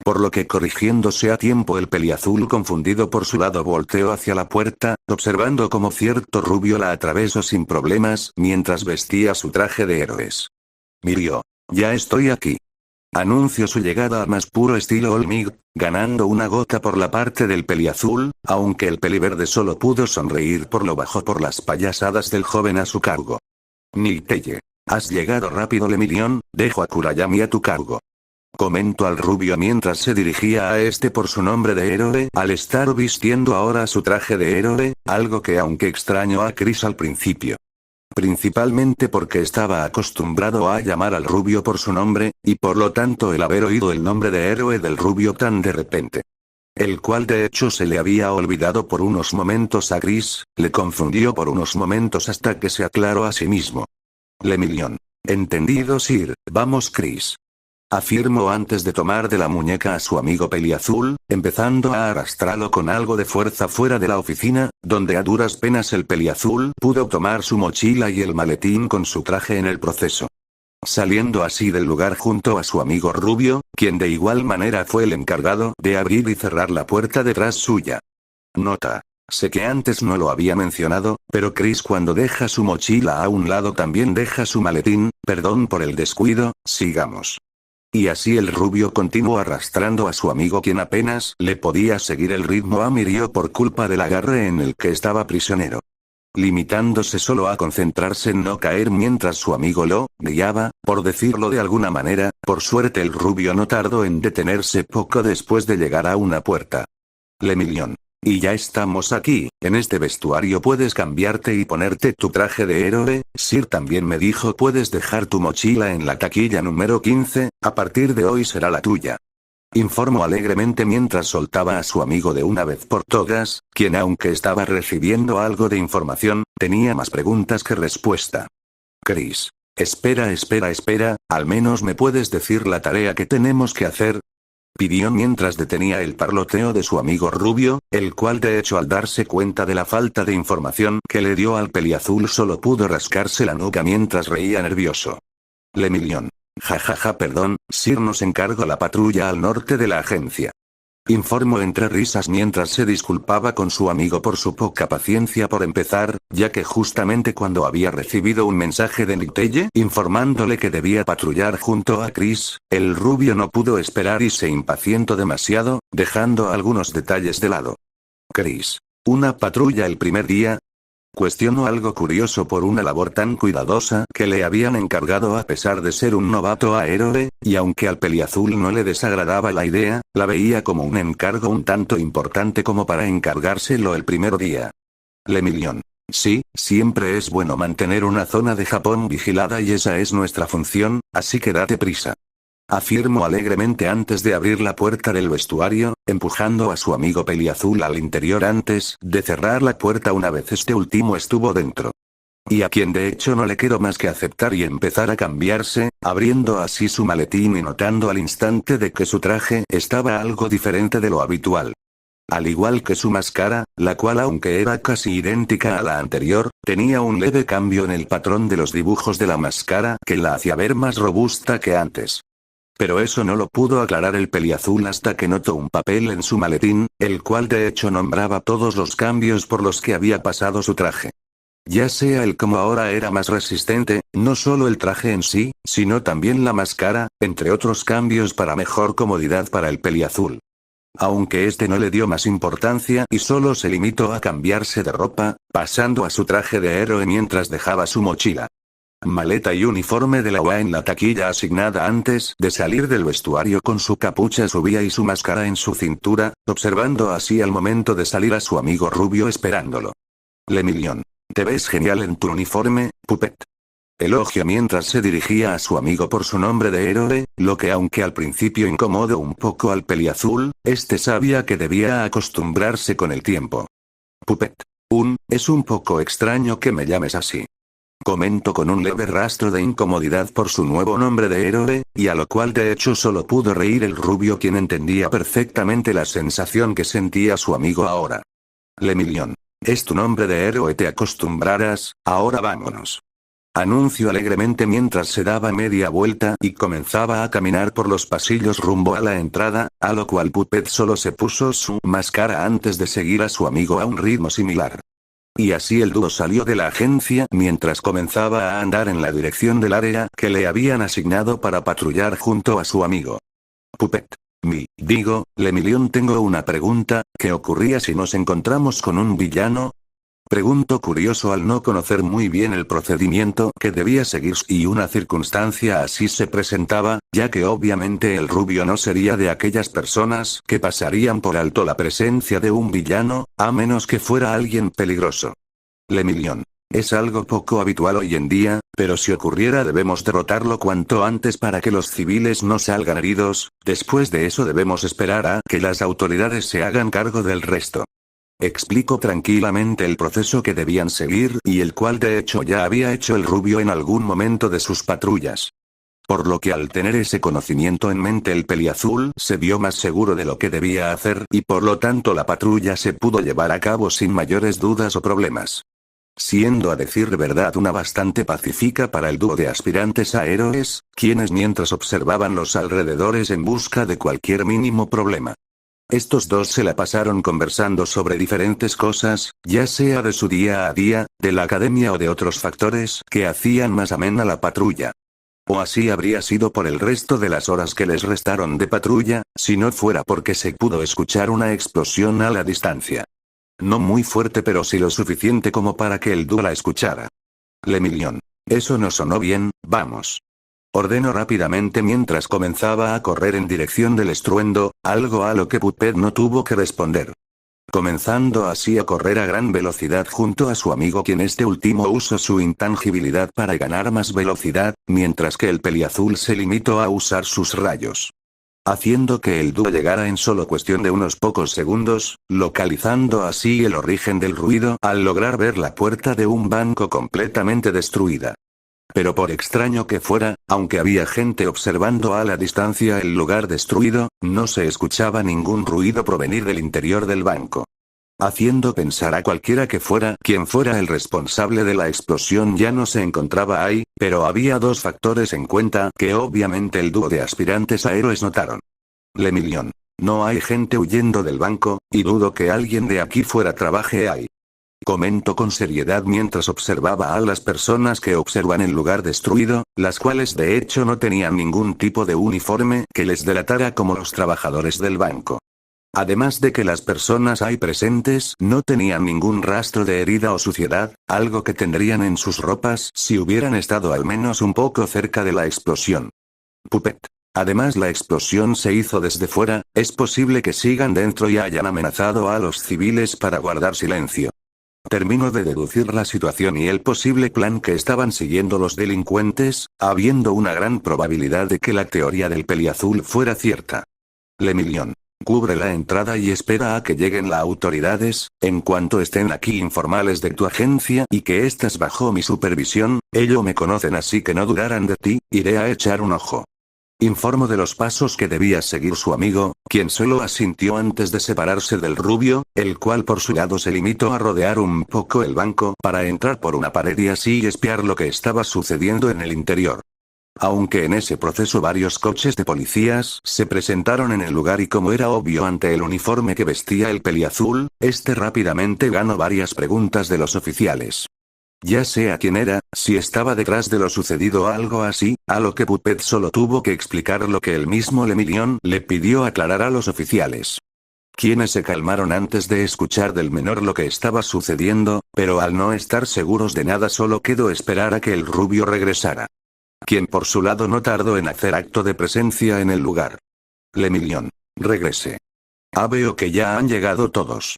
Por lo que corrigiéndose a tiempo el peliazul confundido por su lado volteó hacia la puerta, observando cómo cierto rubio la atravesó sin problemas mientras vestía su traje de héroes. Miró. Ya estoy aquí. Anunció su llegada a más puro estilo Olmig, ganando una gota por la parte del peliazul, aunque el peliverde solo pudo sonreír por lo bajo por las payasadas del joven a su cargo. Niteye. Has llegado rápido Lemillion, dejo a Kurayami a tu cargo. Comentó al rubio mientras se dirigía a este por su nombre de héroe, al estar vistiendo ahora su traje de héroe, algo que aunque extrañó a Chris al principio. Principalmente porque estaba acostumbrado a llamar al rubio por su nombre, y por lo tanto el haber oído el nombre de héroe del rubio tan de repente. El cual de hecho se le había olvidado por unos momentos a Chris, le confundió por unos momentos hasta que se aclaró a sí mismo. Lemillion. Entendido Sir, vamos Chris. Afirmó antes de tomar de la muñeca a su amigo peliazul, empezando a arrastrarlo con algo de fuerza fuera de la oficina, donde a duras penas el peliazul pudo tomar su mochila y el maletín con su traje en el proceso. Saliendo así del lugar junto a su amigo rubio, quien de igual manera fue el encargado de abrir y cerrar la puerta detrás suya. Nota. Sé que antes no lo había mencionado, pero Chris cuando deja su mochila a un lado también deja su maletín, perdón por el descuido, sigamos. Y así el rubio continuó arrastrando a su amigo quien apenas le podía seguir el ritmo a Mirio por culpa del agarre en el que estaba prisionero. Limitándose solo a concentrarse en no caer mientras su amigo lo guiaba, por decirlo de alguna manera, por suerte el rubio no tardó en detenerse poco después de llegar a una puerta. Lemillion. Y ya estamos aquí, en este vestuario puedes cambiarte y ponerte tu traje de héroe, Sir también me dijo puedes dejar tu mochila en la taquilla número 15, a partir de hoy será la tuya. Informó alegremente mientras soltaba a su amigo de una vez por todas, quien aunque estaba recibiendo algo de información, tenía más preguntas que respuesta. Chris. Espera, al menos me puedes decir la tarea que tenemos que hacer. Pidió mientras detenía el parloteo de su amigo rubio, el cual de hecho al darse cuenta de la falta de información que le dio al peliazul solo pudo rascarse la nuca mientras reía nervioso. Lemillion. Jajaja, perdón, Sir, nos encargo la patrulla al norte de la agencia. Informó entre risas mientras se disculpaba con su amigo por su poca paciencia por empezar, ya que justamente cuando había recibido un mensaje de Nicteye informándole que debía patrullar junto a Chris, el rubio no pudo esperar y se impacientó demasiado, dejando algunos detalles de lado. Chris. ¿Una patrulla el primer día? Cuestionó algo curioso por una labor tan cuidadosa que le habían encargado a pesar de ser un novato a héroe, y aunque al peliazul no le desagradaba la idea, la veía como un encargo un tanto importante como para encargárselo el primer día. Lemillion. Sí, siempre es bueno mantener una zona de Japón vigilada y esa es nuestra función, así que date prisa. Afirmó alegremente antes de abrir la puerta del vestuario, empujando a su amigo peliazul al interior antes de cerrar la puerta una vez este último estuvo dentro. Y a quien de hecho no le quedó más que aceptar y empezar a cambiarse, abriendo así su maletín y notando al instante de que su traje estaba algo diferente de lo habitual. Al igual que su máscara, la cual aunque era casi idéntica a la anterior, tenía un leve cambio en el patrón de los dibujos de la máscara que la hacía ver más robusta que antes. Pero eso no lo pudo aclarar el peliazul hasta que notó un papel en su maletín, el cual de hecho nombraba todos los cambios por los que había pasado su traje. Ya sea el cómo ahora era más resistente, no solo el traje en sí, sino también la máscara, entre otros cambios para mejor comodidad para el peliazul. Aunque este no le dio más importancia y solo se limitó a cambiarse de ropa, pasando a su traje de héroe mientras dejaba su mochila, maleta y uniforme de la UA en la taquilla asignada antes de salir del vestuario con su capucha subía y su máscara en su cintura, observando así al momento de salir a su amigo rubio esperándolo. Lemillion. Te ves genial en tu uniforme, Puppet. Elogió mientras se dirigía a su amigo por su nombre de héroe, lo que aunque al principio incomodó un poco al peliazul, este sabía que debía acostumbrarse con el tiempo. Puppet. Es un poco extraño que me llames así. Comentó con un leve rastro de incomodidad por su nuevo nombre de héroe, y a lo cual de hecho solo pudo reír el rubio quien entendía perfectamente la sensación que sentía su amigo ahora. Lemillion. Es tu nombre de héroe, te acostumbrarás, ahora vámonos. Anunció alegremente mientras se daba media vuelta y comenzaba a caminar por los pasillos rumbo a la entrada, a lo cual Puppet solo se puso su máscara antes de seguir a su amigo a un ritmo similar. Y así el dúo salió de la agencia mientras comenzaba a andar en la dirección del área que le habían asignado para patrullar junto a su amigo. Puppet. Lemillion, tengo una pregunta, ¿qué ocurría si nos encontramos con un villano? Preguntó curioso al no conocer muy bien el procedimiento que debía seguir y una circunstancia así se presentaba, ya que obviamente el rubio no sería de aquellas personas que pasarían por alto la presencia de un villano, a menos que fuera alguien peligroso. Lemillion. Es algo poco habitual hoy en día, pero si ocurriera debemos derrotarlo cuanto antes para que los civiles no salgan heridos, después de eso debemos esperar a que las autoridades se hagan cargo del resto. Explicó tranquilamente el proceso que debían seguir y el cual de hecho ya había hecho el rubio en algún momento de sus patrullas. Por lo que al tener ese conocimiento en mente el peliazul se vio más seguro de lo que debía hacer y por lo tanto la patrulla se pudo llevar a cabo sin mayores dudas o problemas. Siendo a decir verdad una bastante pacífica para el dúo de aspirantes a héroes, quienes mientras observaban los alrededores en busca de cualquier mínimo problema. Estos dos se la pasaron conversando sobre diferentes cosas, ya sea de su día a día, de la academia o de otros factores que hacían más amena la patrulla. O así habría sido por el resto de las horas que les restaron de patrulla, si no fuera porque se pudo escuchar una explosión a la distancia. No muy fuerte pero sí lo suficiente como para que el dúo la escuchara. Lemillion. Eso no sonó bien, vamos. Ordenó rápidamente mientras comenzaba a correr en dirección del estruendo, algo a lo que Puppet no tuvo que responder. Comenzando así a correr a gran velocidad junto a su amigo quien este último usó su intangibilidad para ganar más velocidad, mientras que el peliazul se limitó a usar sus rayos. Haciendo que el dúo llegara en solo cuestión de unos pocos segundos, localizando así el origen del ruido al lograr ver la puerta de un banco completamente destruida. Pero por extraño que fuera, aunque había gente observando a la distancia el lugar destruido, no se escuchaba ningún ruido provenir del interior del banco. haciendo pensar a cualquiera que fuera quien fuera el responsable de la explosión ya no se encontraba ahí, pero había dos factores en cuenta que obviamente el dúo de aspirantes a héroes notaron. Lemillion. No hay gente huyendo del banco, y dudo que alguien de aquí fuera trabaje ahí. Comentó con seriedad mientras observaba a las personas que observan el lugar destruido, las cuales de hecho no tenían ningún tipo de uniforme que les delatara como los trabajadores del banco. Además de que las personas ahí presentes no tenían ningún rastro de herida o suciedad, algo que tendrían en sus ropas si hubieran estado al menos un poco cerca de la explosión. Puppet. Además la explosión se hizo desde fuera, es posible que sigan dentro y hayan amenazado a los civiles para guardar silencio. Termino de deducir la situación y el posible plan que estaban siguiendo los delincuentes, habiendo una gran probabilidad de que la teoría del peliazul fuera cierta. Lemillion. Cubre la entrada y espera a que lleguen las autoridades, en cuanto estén aquí informales de tu agencia y que estás bajo mi supervisión, ellos me conocen así que no dudarán de ti, iré a echar un ojo. Informó de los pasos que debía seguir su amigo, quien solo asintió antes de separarse del rubio, el cual por su lado se limitó a rodear un poco el banco para entrar por una pared y así espiar lo que estaba sucediendo en el interior. Aunque en ese proceso varios coches de policías se presentaron en el lugar y como era obvio ante el uniforme que vestía el peliazul, este rápidamente ganó varias preguntas de los oficiales. Ya sea quién era, si estaba detrás de lo sucedido o algo así, a lo que Puppet solo tuvo que explicar lo que el mismo Lemillion le pidió aclarar a los oficiales. Quienes se calmaron antes de escuchar del menor lo que estaba sucediendo, pero al no estar seguros de nada solo quedó esperar a que el rubio regresara. Quien por su lado no tardó en hacer acto de presencia en el lugar. Lemillion. Regrese. Veo que ya han llegado todos.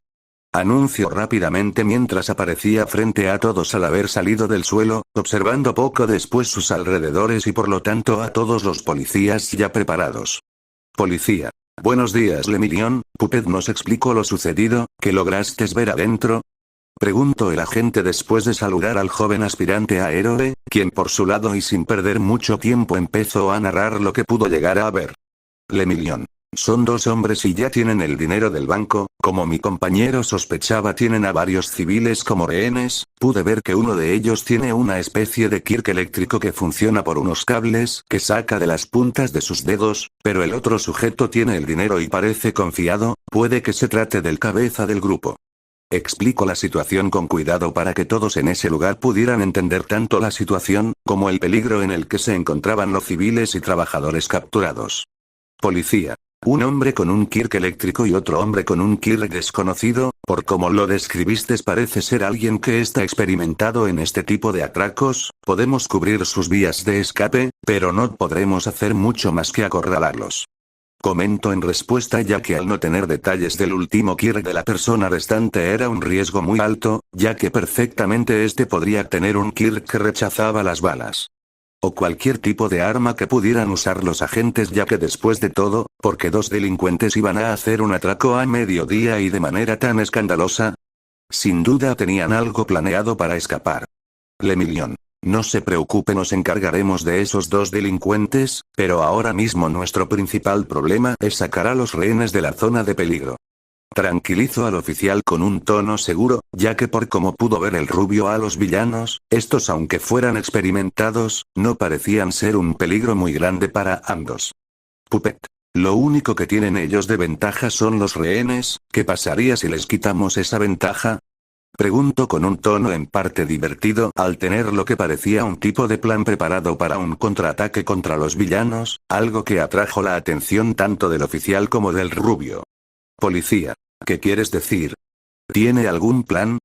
Anunció rápidamente mientras aparecía frente a todos al haber salido del suelo, observando poco después sus alrededores y por lo tanto a todos los policías ya preparados. Policía. Buenos días Lemillion, Puppet nos explicó lo sucedido, ¿qué lograste ver adentro? Preguntó el agente después de saludar al joven aspirante a héroe, quien por su lado y sin perder mucho tiempo empezó a narrar lo que pudo llegar a ver. Lemillion. Son dos hombres y ya tienen el dinero del banco, como mi compañero sospechaba tienen a varios civiles como rehenes, pude ver que uno de ellos tiene una especie de kirk eléctrico que funciona por unos cables que saca de las puntas de sus dedos, pero el otro sujeto tiene el dinero y parece confiado, puede que se trate del cabeza del grupo. Explico la situación con cuidado para que todos en ese lugar pudieran entender tanto la situación, como el peligro en el que se encontraban los civiles y trabajadores capturados. Policía. Un hombre con un kirk eléctrico y otro hombre con un kirk desconocido, por como lo describiste parece ser alguien que está experimentado en este tipo de atracos, podemos cubrir sus vías de escape, pero no podremos hacer mucho más que acorralarlos. Comento en respuesta ya que al no tener detalles del último kirk de la persona restante era un riesgo muy alto, ya que perfectamente este podría tener un kirk que rechazaba las balas. O cualquier tipo de arma que pudieran usar los agentes ya que después de todo, porque dos delincuentes iban a hacer un atraco a mediodía y de manera tan escandalosa. Sin duda tenían algo planeado para escapar. Lemillion. No se preocupe, nos encargaremos de esos dos delincuentes, pero ahora mismo nuestro principal problema es sacar a los rehenes de la zona de peligro. Tranquilizó al oficial con un tono seguro, ya que por como pudo ver el rubio a los villanos, estos aunque fueran experimentados, no parecían ser un peligro muy grande para ambos. Puppet. Lo único que tienen ellos de ventaja son los rehenes, ¿qué pasaría si les quitamos esa ventaja? Preguntó con un tono en parte divertido al tener lo que parecía un tipo de plan preparado para un contraataque contra los villanos, algo que atrajo la atención tanto del oficial como del rubio. Policía. ¿Qué quieres decir? ¿Tiene algún plan?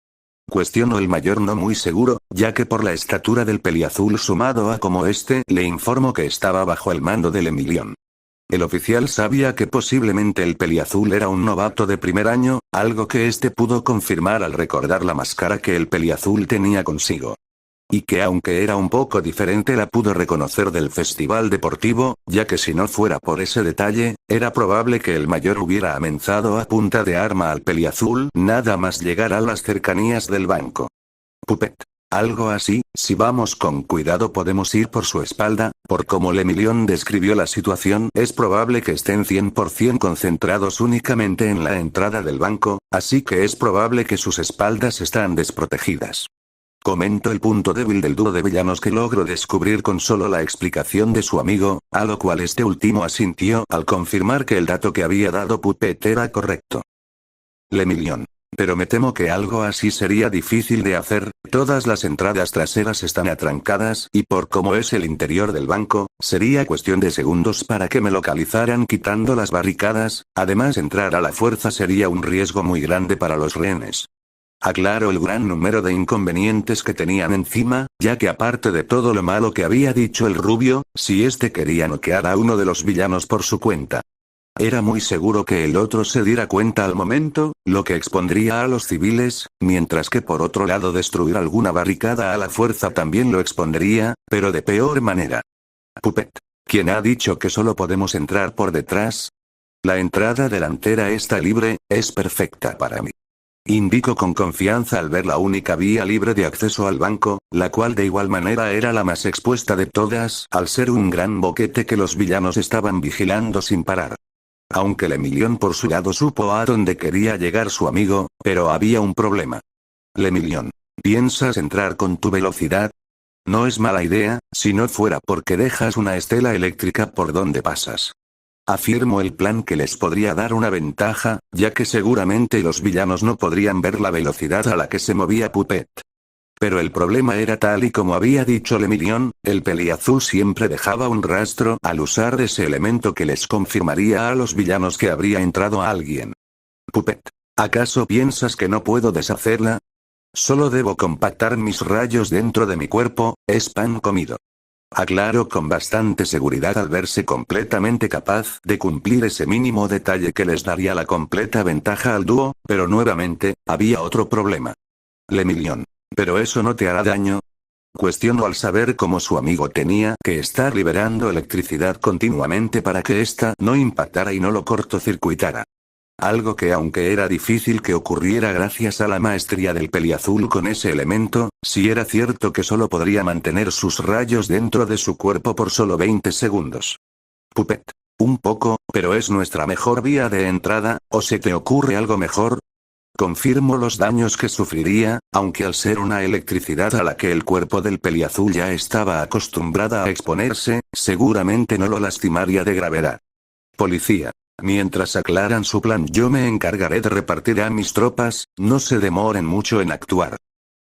Cuestionó el mayor no muy seguro, ya que por la estatura del peliazul sumado a como le informó que estaba bajo el mando del Lemillion. El oficial sabía que posiblemente el peliazul era un novato de primer año, algo que pudo confirmar al recordar la máscara que el peliazul tenía consigo. Y que aunque era un poco diferente la pudo reconocer del festival deportivo, ya que si no fuera por ese detalle, era probable que el mayor hubiera amenazado a punta de arma al peliazul nada más llegar a las cercanías del banco. Puppet. Algo así, si vamos con cuidado podemos ir por su espalda, por como Lemillion describió la situación, es probable que estén 100% concentrados únicamente en la entrada del banco, así que es probable que sus espaldas están desprotegidas. Comento el punto débil del dúo de villanos que logro descubrir con solo la explicación de su amigo, a lo cual este último asintió al confirmar que el dato que había dado Puppet era correcto. Lemillion. Pero me temo que algo así sería difícil de hacer, todas las entradas traseras están atrancadas y por cómo es el interior del banco, sería cuestión de segundos para que me localizaran quitando las barricadas, además entrar a la fuerza sería un riesgo muy grande para los rehenes. Aclaro el gran número de inconvenientes que tenían encima, ya que aparte de todo lo malo que había dicho el rubio, si este quería noquear a uno de los villanos por su cuenta. Era muy seguro que el otro se diera cuenta al momento, lo que expondría a los civiles, mientras que por otro lado destruir alguna barricada a la fuerza también lo expondría, pero de peor manera. Puppet. ¿Quién ha dicho que solo podemos entrar por detrás? La entrada delantera está libre, es perfecta para mí. Indico con confianza al ver la única vía libre de acceso al banco, la cual de igual manera era la más expuesta de todas, al ser un gran boquete que los villanos estaban vigilando sin parar. Aunque Lemillion por su lado supo a dónde quería llegar su amigo, pero había un problema. Lemillion, ¿piensas entrar con tu velocidad? No es mala idea, si no fuera porque dejas una estela eléctrica por donde pasas. Afirmo el plan que les podría dar una ventaja, ya que seguramente los villanos no podrían ver la velocidad a la que se movía Puppet. Pero el problema era tal y como había dicho Lemillion, el peliazul siempre dejaba un rastro al usar ese elemento que les confirmaría a los villanos que habría entrado a alguien. Puppet, ¿acaso piensas que no puedo deshacerla? Solo debo compactar mis rayos dentro de mi cuerpo, es pan comido. Aclaró con bastante seguridad al verse completamente capaz de cumplir ese mínimo detalle que les daría la completa ventaja al dúo, pero nuevamente, había otro problema. Lemillion. ¿Pero eso no te hará daño? Cuestionó al saber cómo su amigo tenía que estar liberando electricidad continuamente para que ésta no impactara y no lo cortocircuitara. Algo que aunque era difícil que ocurriera gracias a la maestría del peliazul con ese elemento, sí era cierto que solo podría mantener sus rayos dentro de su cuerpo por solo 20 segundos. Puppet. Un poco, pero es nuestra mejor vía de entrada, ¿o se te ocurre algo mejor? Confirmo los daños que sufriría, aunque al ser una electricidad a la que el cuerpo del peliazul ya estaba acostumbrada a exponerse, seguramente no lo lastimaría de gravedad. Policía. Mientras aclaran su plan yo me encargaré de repartir a mis tropas, no se demoren mucho en actuar.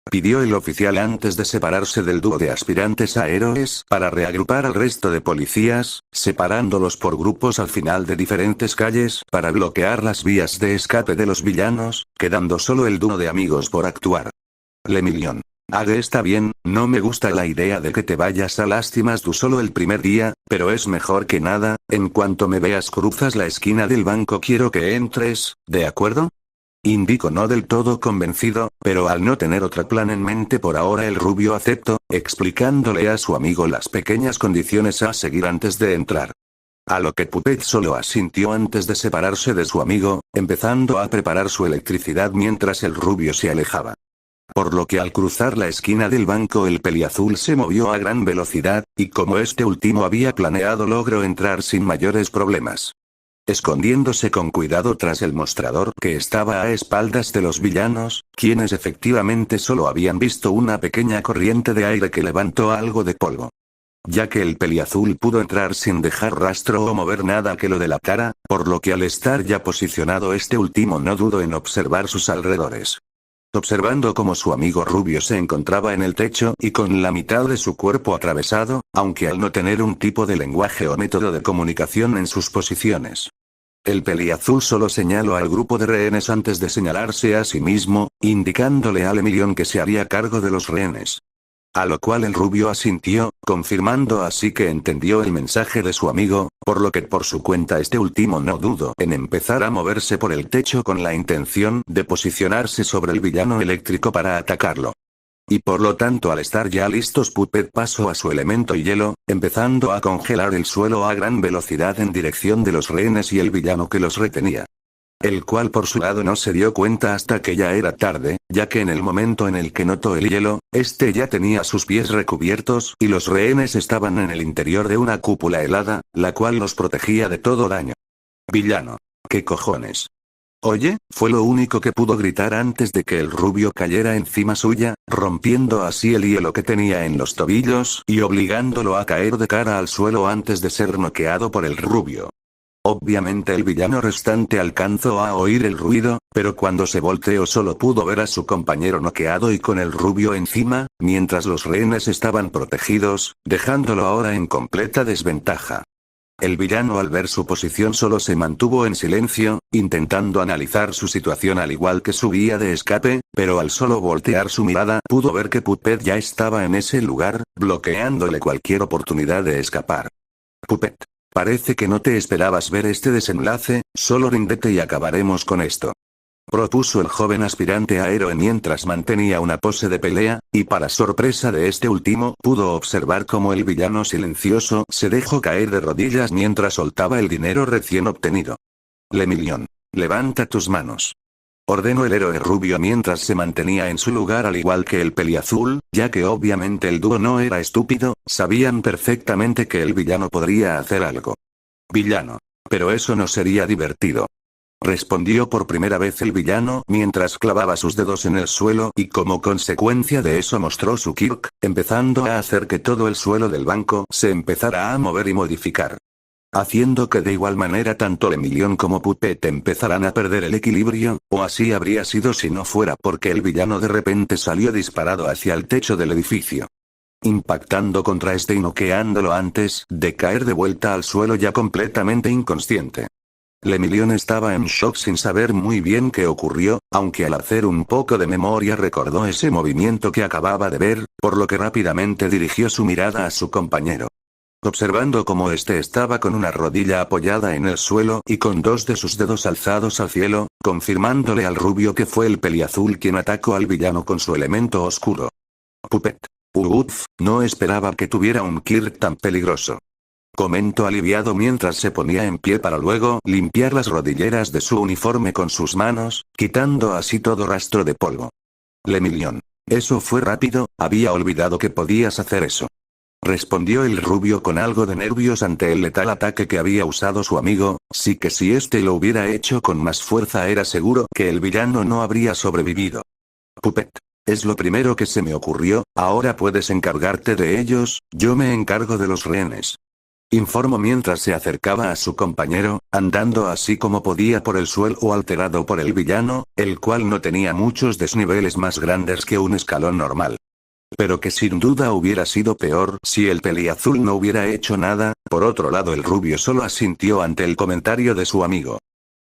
Pidió el oficial antes de separarse del dúo de aspirantes a héroes para reagrupar al resto de policías, separándolos por grupos al final de diferentes calles para bloquear las vías de escape de los villanos, quedando solo el dúo de amigos por actuar. Lemillion. Age está bien, no me gusta la idea de que te vayas a lástimas tú solo el primer día, pero es mejor que nada, en cuanto me veas cruzas la esquina del banco quiero que entres, ¿de acuerdo? Indico no del todo convencido, pero al no tener otro plan en mente por ahora el rubio aceptó, explicándole a su amigo las pequeñas condiciones a seguir antes de entrar. A lo que Puppet solo asintió antes de separarse de su amigo, empezando a preparar su electricidad mientras el rubio se alejaba. Por lo que al cruzar la esquina del banco el peliazul se movió a gran velocidad, y como este último había planeado logró entrar sin mayores problemas. Escondiéndose con cuidado tras el mostrador que estaba a espaldas de los villanos, quienes efectivamente solo habían visto una pequeña corriente de aire que levantó algo de polvo. Ya que el peliazul pudo entrar sin dejar rastro o mover nada que lo delatara, por lo que al estar ya posicionado este último no dudó en observar sus alrededores. Observando cómo su amigo rubio se encontraba en el techo y con la mitad de su cuerpo atravesado, aunque al no tener un tipo de lenguaje o método de comunicación en sus posiciones. El peliazul solo señaló al grupo de rehenes antes de señalarse a sí mismo, indicándole a Lemillion que se haría cargo de los rehenes. A lo cual el rubio asintió, confirmando así que entendió el mensaje de su amigo, por lo que por su cuenta este último no dudó en empezar a moverse por el techo con la intención de posicionarse sobre el villano eléctrico para atacarlo. Y por lo tanto al estar ya listos Puppet pasó a su elemento hielo, empezando a congelar el suelo a gran velocidad en dirección de los rehenes y el villano que los retenía. el cual por su lado no se dio cuenta hasta que ya era tarde, ya que en el momento en el que notó el hielo, este ya tenía sus pies recubiertos y los rehenes estaban en el interior de una cúpula helada, la cual los protegía de todo daño. Villano. ¿Qué cojones? Oye, fue lo único que pudo gritar antes de que el rubio cayera encima suya, rompiendo así el hielo que tenía en los tobillos y obligándolo a caer de cara al suelo antes de ser noqueado por el rubio. Obviamente el villano restante alcanzó a oír el ruido, pero cuando se volteó solo pudo ver a su compañero noqueado y con el rubio encima, mientras los rehenes estaban protegidos, dejándolo ahora en completa desventaja. El villano al ver su posición solo se mantuvo en silencio, intentando analizar su situación al igual que su vía de escape, pero al solo voltear su mirada pudo ver que Puppet ya estaba en ese lugar, bloqueándole cualquier oportunidad de escapar. Puppet. Parece que no te esperabas ver este desenlace, solo ríndete y acabaremos con esto. Propuso el joven aspirante a héroe mientras mantenía una pose de pelea, y para sorpresa de este último pudo observar cómo el villano silencioso se dejó caer de rodillas mientras soltaba el dinero recién obtenido. Lemillion. Levanta tus manos. Ordenó el héroe rubio mientras se mantenía en su lugar al igual que el peliazul, ya que obviamente el dúo no era estúpido, sabían perfectamente que el villano podría hacer algo. Villano. Pero eso no sería divertido. Respondió por primera vez el villano mientras clavaba sus dedos en el suelo y como consecuencia de eso mostró su kirk, empezando a hacer que todo el suelo del banco se empezara a mover y modificar. Haciendo que de igual manera tanto Lemillion como Puppet empezaran a perder el equilibrio, o así habría sido si no fuera porque el villano de repente salió disparado hacia el techo del edificio. Impactando contra este y noqueándolo antes de caer de vuelta al suelo ya completamente inconsciente. Lemillion estaba en shock sin saber muy bien qué ocurrió, aunque al hacer un poco de memoria recordó ese movimiento que acababa de ver, por lo que rápidamente dirigió su mirada a su compañero. Observando cómo este estaba con una rodilla apoyada en el suelo y con dos de sus dedos alzados al cielo, confirmándole al rubio que fue el peliazul quien atacó al villano con su elemento oscuro. Puppet. Uff, no esperaba que tuviera un kirk tan peligroso. Comentó aliviado mientras se ponía en pie para luego limpiar las rodilleras de su uniforme con sus manos, quitando así todo rastro de polvo. Lemillion. Eso fue rápido, había olvidado que podías hacer eso. Respondió el rubio con algo de nervios ante el letal ataque que había usado su amigo, sí que si este lo hubiera hecho con más fuerza era seguro que el villano no habría sobrevivido. Puppet. Es lo primero que se me ocurrió, ahora puedes encargarte de ellos, yo me encargo de los rehenes. Informó mientras se acercaba a su compañero, andando así como podía por el suelo alterado por el villano, el cual no tenía muchos desniveles más grandes que un escalón normal. Pero que sin duda hubiera sido peor si el peliazul no hubiera hecho nada. Por otro lado el rubio solo asintió ante el comentario de su amigo.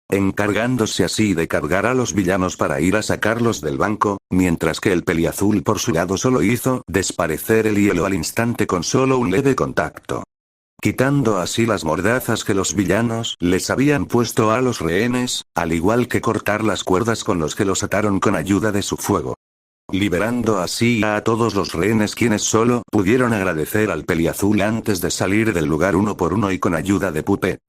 Encargándose así de cargar a los villanos para ir a sacarlos del banco, mientras que el peliazul por su lado solo hizo desaparecer el hielo al instante con solo un leve contacto. Quitando así las mordazas que los villanos les habían puesto a los rehenes, al igual que cortar las cuerdas con los que los ataron con ayuda de su fuego. Liberando así a todos los rehenes quienes solo pudieron agradecer al peliazul antes de salir del lugar uno por uno y con ayuda de Puppet.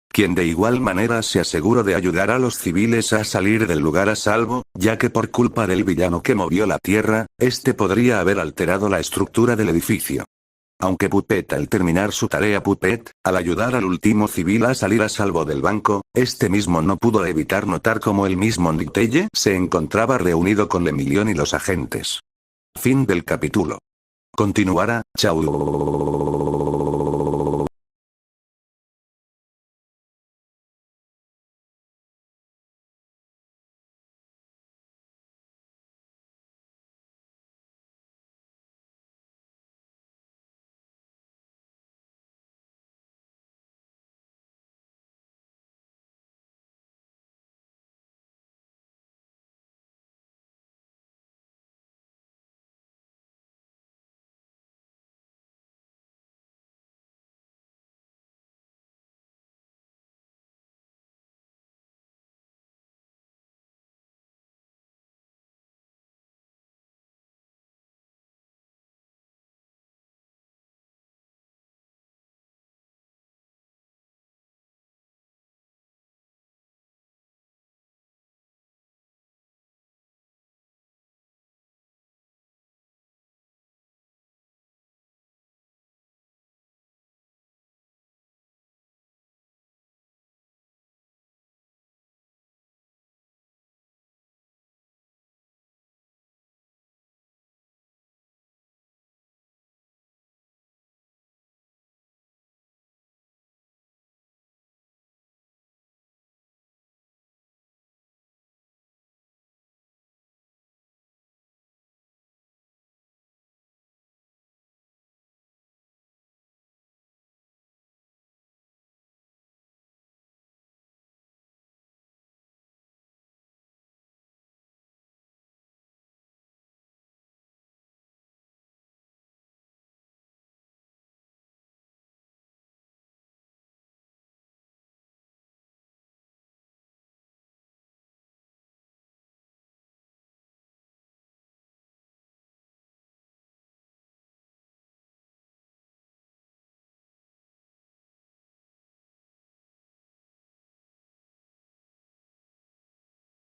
Quien de igual manera se aseguró de ayudar a los civiles a salir del lugar a salvo, ya que por culpa del villano que movió la tierra, este podría haber alterado la estructura del edificio. Aunque Puppet al terminar su tarea al ayudar al último civil a salir a salvo del banco, este mismo no pudo evitar notar cómo el mismo Nicteye se encontraba reunido con Lemillion y los agentes. Fin del capítulo. Continuará, chao.